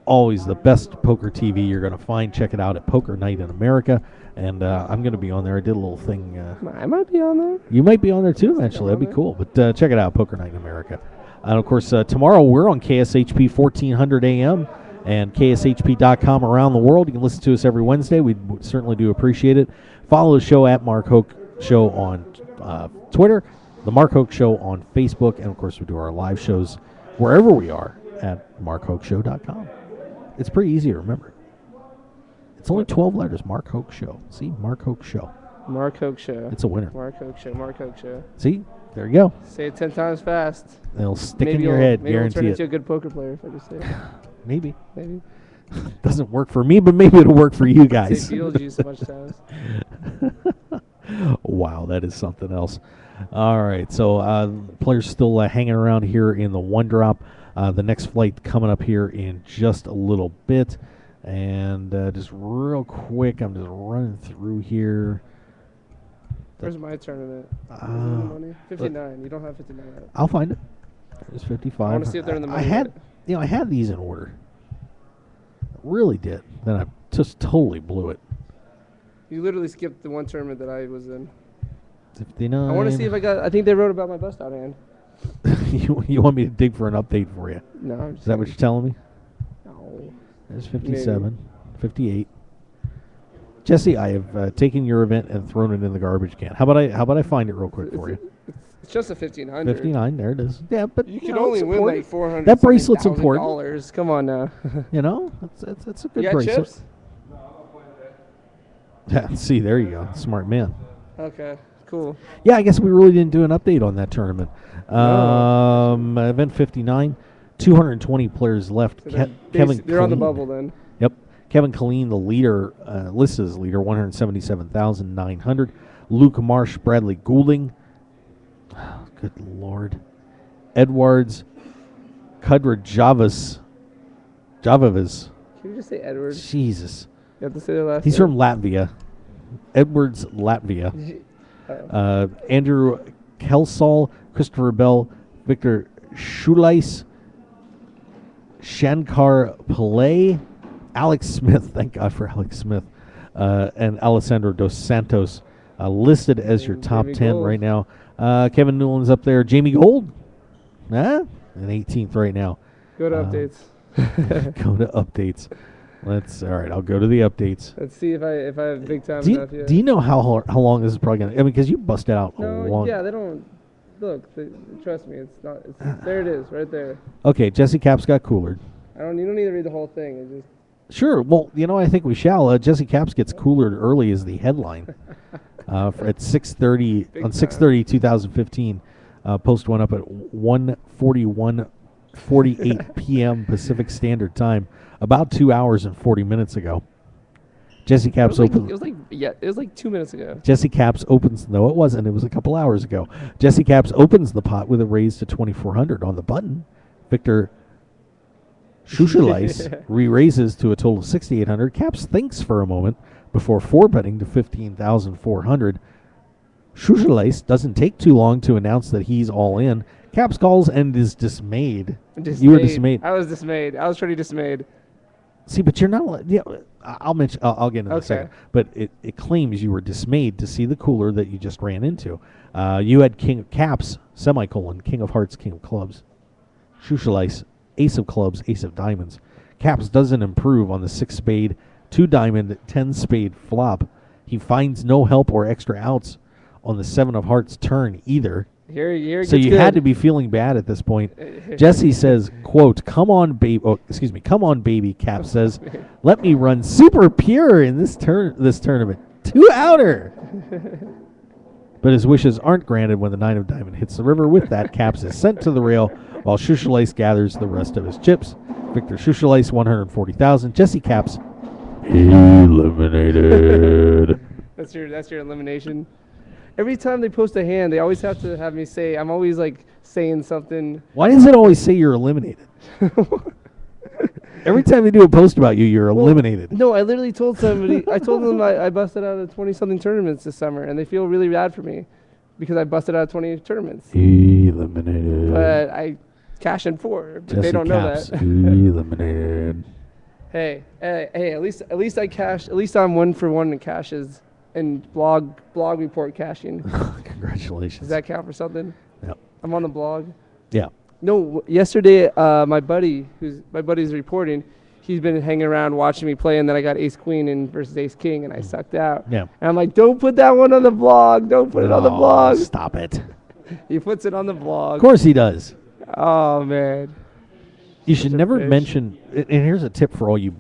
Always the best poker TV you're going to find. Check it out at Poker Night in America. And I'm going to be on there. I did a little thing. I might be on there. You might be on there too eventually. That'd be cool. But check it out, Poker Night in America. And, of course, tomorrow we're on KSHP 1400 a.m. and KSHP.com around the world. You can listen to us every Wednesday. We certainly do appreciate it. Follow the show at Mark Hoke Show on Twitter, the Mark Hoke Show on Facebook, and, of course, we do our live shows wherever we are at markhokeshow.com. It's pretty easy to remember. It's only 12 letters, Mark Hoke Show. See, Mark Hoke Show. Mark Hoke Show. It's a winner. Mark Hoke Show, Mark Hoke Show. See, there you go. Say it 10 times fast. It'll stick in your head, maybe guarantee it. Maybe it. I'll turn into a good poker player if I just say it. Maybe. Maybe. Doesn't work for me, but maybe it'll work for you guys. Say Beetlejuice so much times. Wow, that is something else. All right, so players still hanging around here in the one drop. The next flight coming up here in just a little bit. And just real quick, I'm just running through here. Where's my tournament? Is it in the money? 59. You don't have 59 yet. I'll find it. It's 55. I want to see if they're in the money. I had these in order. Really did. Then I just totally blew it. You literally skipped the one tournament that I was in. 59. I want to see if I think they wrote about my bust out hand. you want me to dig for an update for you? No, I'm just Is that what you're telling me? No. There's 57, 58. Jesse, I have taken your event and thrown it in the garbage can. How about I find it real quick for you? It's just a 1,500. 59, there it is. Yeah, but you can only win like $400. That bracelet's important. Come on now. You know, that's a good you got bracelet. Chips? Yeah, see, there you go. Smart man. Okay, cool. Yeah, I guess we really didn't do an update on that tournament. Event 59, 220 players left. So they're on the bubble then. Yep. Kevin Killeen, the leader, listed as leader, 177,900. Luke Marsh, Bradley Goulding. Oh, good Lord. Edwards, Kudra Javas. Can you just say Edwards? Jesus. You have to say their last He's name. from Latvia. Edwards, Latvia. Andrew Kelsall, Christopher Bell, Victor Shulais, Shankar Pillay, Alex Smith, thank God for Alex Smith, and Alessandro Dos Santos, listed as your top Jamie 10 Gold. right now. Kevin Newland's up there. Jamie Gold, in 18th right now. Go to updates. Go to updates. All right, I'll go to the updates. Let's see if I have big time Do enough you, yet. do you know how long this is probably going to... I mean, because you busted out No, a long... yeah, they don't... Look, trust me, it's not... there it is, right there. Okay, Jesse Capps got coolered. You don't need to read the whole thing. It's just... Sure. Well, I think we shall. Jesse Capps gets coolered early as the headline. At 6:30 on 6:30 2015. Post went up at 1:48 p.m. Pacific Standard Time, about 2 hours and 40 minutes ago. Jesse Capps opens. It was like 2 minutes ago. Jesse Capps opens. No, it wasn't. It was a couple hours ago. Jesse Capps opens the pot with a raise to 2,400 on the button. Victor Shushalais re-raises to a total of 6,800. Capps thinks for a moment before four-betting to 15,400. Shushalais doesn't take too long to announce that he's all in. Capps calls and is dismayed. You were dismayed. I was dismayed. I was pretty dismayed. See, but you're not. I'll mention. I'll get into it in a second. But it claims you were dismayed to see the cooler that you just ran into. You had King of Caps, King of Hearts, King of Clubs. Shushalais, Ace of Clubs, Ace of Diamonds. Capps doesn't improve on the 6 spade, 2 diamond, 10 spade flop. He finds no help or extra outs on the 7 of Hearts turn either. Here so you had to be feeling bad at this point. Jesse says, quote, come on, baby, Cap says, let me run super pure in this tournament. 2-outer. But his wishes aren't granted when the 9 of diamond hits the river. With that, Capps is sent to the rail while Shushalais gathers the rest of his chips. Victor Shushalais, 140,000. Jesse Capps, eliminated. That's your elimination. Every time they post a hand, they always have to have me say, I'm always like saying something. Why does it always say you're eliminated? Every time they do a post about you, you're eliminated. No, I literally told somebody, I told them I busted out of 20-something tournaments this summer, and they feel really bad for me because I busted out of 20 tournaments. Eliminated. But I cashed in 4, but Jesse they don't Capps, know that. eliminated. Hey, at least I cashed, at least I'm 1 for 1 in cashes and blog report cashing. Congratulations. Does that count for something? Yep. I'm on the blog. Yeah. No, yesterday my buddy's reporting. He's been hanging around watching me play, and then I got Ace Queen in versus Ace King, and I sucked out. Yeah. And I'm like, don't put that one on the blog. Don't put it on the blog. Stop it. He puts it on the blog. Of course he does. Oh man. You should never mention. And here's a tip for all you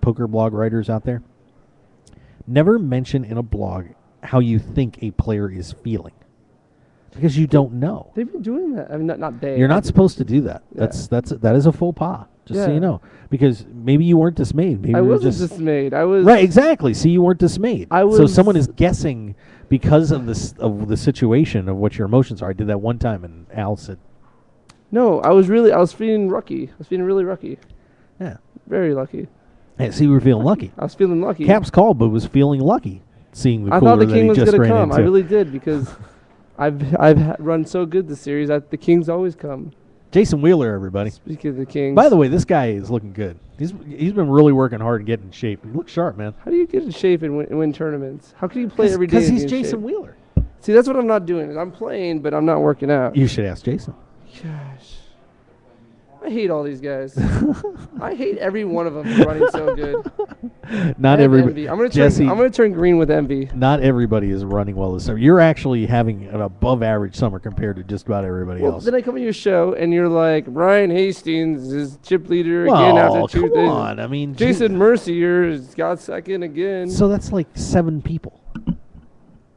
poker blog writers out there. Never mention in a blog how you think a player is feeling, because you don't know. They've been doing that. I mean, not they. You're not supposed to do that. Yeah. That is a faux pas. Just so you know, because maybe you weren't dismayed. Maybe I you were wasn't just dismayed. I was right. Exactly. See, you weren't dismayed. I was. So someone is guessing because of the situation of what your emotions are. I did that one time, and Al said, "No, I was feeling lucky. I was feeling really lucky. Yeah, very lucky." Hey, see, we were feeling lucky. I was feeling lucky. Caps called, but was feeling lucky seeing the I cooler thought the that King he was just going to ran come. I into. really did because I've run so good this series. The Kings always come. Jason Wheeler, everybody. Speaking of the Kings. By the way, this guy is looking good. He's been really working hard and getting in shape. He looks sharp, man. How do you get in shape and win tournaments? How can you play every day? Because and he's be in Jason shape? Wheeler. See, that's what I'm not doing. Is I'm playing, but I'm not working out. You should ask Jason. Gosh. I hate all these guys. I hate every one of them for running so good. Not everybody. I'm gonna turn green with envy. Not everybody is running well this summer. You're actually having an above-average summer compared to just about everybody else. Then I come to your show and you're like, Ryan Hastings is chip leader again after 2 days. Come on. I mean, Jason Mercier got second again. So that's like 7 people.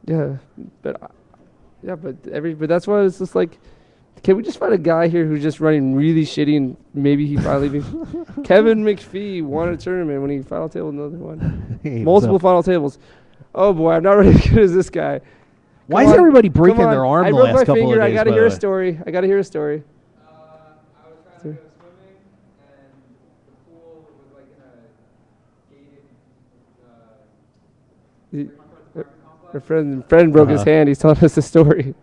Yeah, but that's why it's just like, can we just find a guy here who's just running really shitty and maybe he finally be Kevin McPhee won a tournament when he final tabled another one. Multiple final tables. Oh boy, I'm not really as good as this guy. Why is everybody breaking their arm the last couple of days? I gotta hear a story. I gotta hear a story. Our friend broke his hand. He's telling us the story.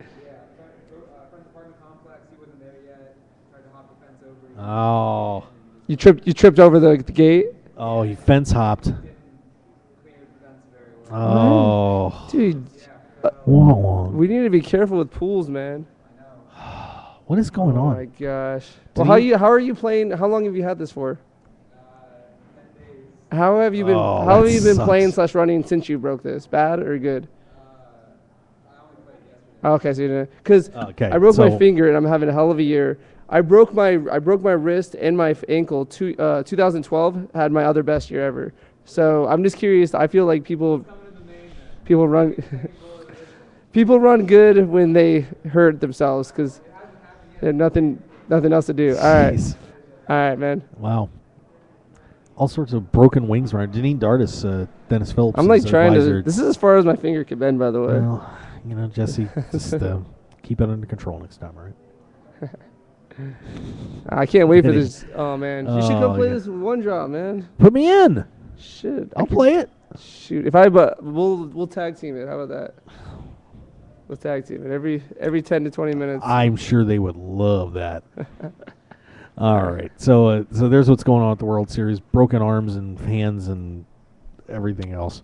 Oh. You tripped over the gate? Oh, he fence hopped. Oh. Dude. We need to be careful with pools, man. What is going on? Oh my gosh. Well, how are you playing? How long have you had this for? How have you been playing / running since you broke this? Bad or good? Okay, so you didn't. Because I broke my finger and I'm having a hell of a year. I broke my wrist and my ankle. 2012 had my other best year ever. So I'm just curious. I feel like people run people run good when they hurt themselves because they have nothing else to do. All right, man. Wow. All sorts of broken wings around. Janine Dardis, Dennis Phillips. I'm like trying to. This is as far as my finger can bend, by the way. Well, Jesse, just keep it under control next time, all right? I can't wait for this. Oh man, you should come play this one drop, man. Put me in. Shit, I'll play it. Shoot, we'll tag team it. How about that? We'll tag team it every 10 to 20 minutes. I'm sure they would love that. All right, so there's what's going on at the World Series: broken arms and hands and everything else.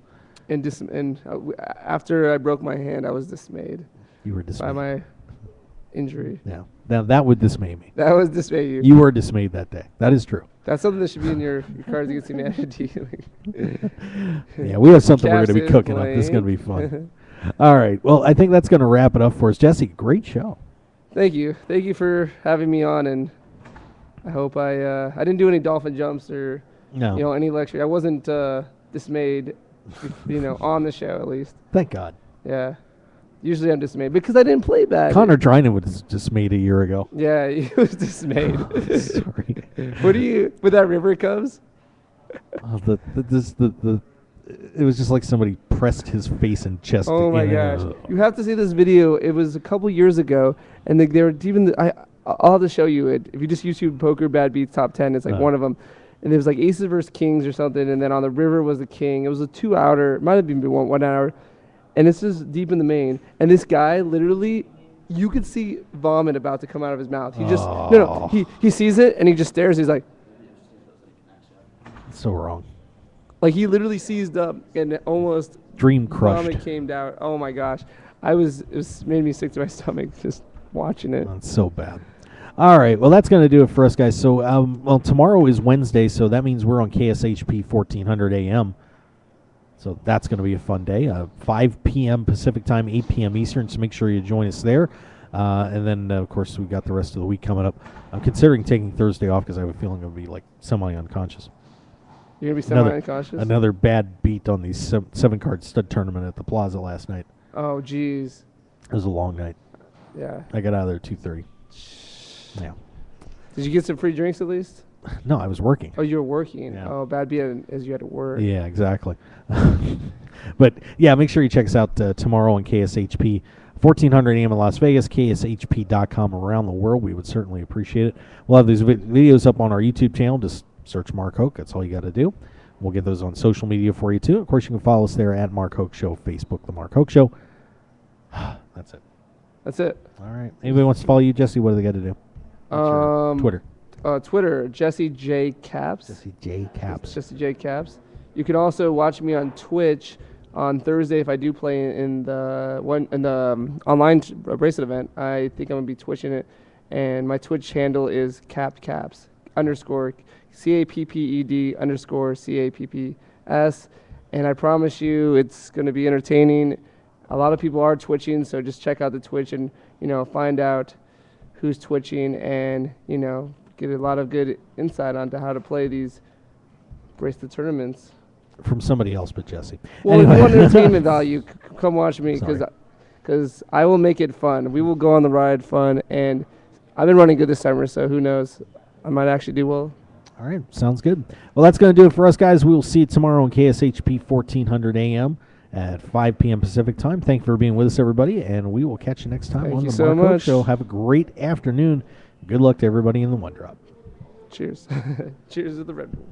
And after I broke my hand, I was dismayed. You were dismayed by my injury. Yeah, now that would dismay me. That would dismay you. You were dismayed that day. That is true. That's something that should be in your Cards Against Humanity. Yeah, we have something we're going to be cooking up. This is going to be fun. All right. Well, I think that's going to wrap it up for us. Jesse, great show. Thank you. Thank you for having me on, and I hope I didn't do any dolphin jumps or any lecture. I wasn't dismayed, on the show at least. Thank God. Yeah. Usually I'm dismayed because I didn't play bad. Connor Drynan was dismayed a year ago. Yeah, he was dismayed. Sorry. What do you with that River Cubs? It was just like somebody pressed his face and chest. Oh my gosh! You have to see this video. It was a couple years ago, and they were even. I'll have to show you it. If you just YouTube poker bad beats top 10, it's like one of them. And it was like aces versus kings or something, and then on the river was the king. It was a 2-outer. It might have been 1 hour. And this is deep in the main. And this guy literally, you could see vomit about to come out of his mouth. He just, he sees it and he just stares. He's like, so wrong. Like he literally seized up and almost dream crushed. Vomit came down. Oh my gosh. It made me sick to my stomach just watching it. That's so bad. All right. Well, that's going to do it for us, guys. So, tomorrow is Wednesday, so that means we're on KSHP 1400 AM. So that's going to be a fun day. 5 p.m. Pacific time, 8 p.m. Eastern, so make sure you join us there. And then, of course, we've got the rest of the week coming up. I'm considering taking Thursday off because I have a feeling I'll be, semi-unconscious. You're going to be semi-unconscious? Another bad beat on the 7-card stud tournament at the Plaza last night. Oh, geez. It was a long night. Yeah. I got out of there at 2:30. Yeah. Did you get some free drinks at least? No, I was working. Oh, you were working. Yeah. Oh, bad beat as you had to work. Yeah, exactly. But, yeah, make sure you check us out tomorrow on KSHP, 1400 AM in Las Vegas, KSHP.com around the world. We would certainly appreciate it. We'll have these videos up on our YouTube channel. Just search Mark Hoke. That's all you got to do. We'll get those on social media for you, too. Of course, you can follow us there at Mark Hoke Show, Facebook, The Mark Hoke Show. That's it. That's it. All right. Anybody wants to follow you, Jesse, what do they got to do? Twitter. Twitter, Jesse J. Caps. Jesse J. Caps. Jesse J. Caps. You can also watch me on Twitch on Thursday if I do play in the online bracelet event. I think I'm going to be twitching it. And my Twitch handle is capped caps _ CAPPED _ CAPPS. And I promise you it's going to be entertaining. A lot of people are twitching, so just check out the Twitch and, find out who's twitching and, get a lot of good insight onto how to play these bracelet tournaments. From somebody else but Jesse. Well, if you want entertainment value, come watch me because I will make it fun. We will go on the ride fun, and I've been running good this summer, so who knows? I might actually do well. All right, sounds good. Well, that's going to do it for us, guys. We will see you tomorrow on KSHP 1400 AM at 5 p.m. Pacific time. Thank you for being with us, everybody, and we will catch you next time on the Mark Hoke Show. Have a great afternoon. Good luck to everybody in the One Drop. Cheers. Cheers to the Red Bull.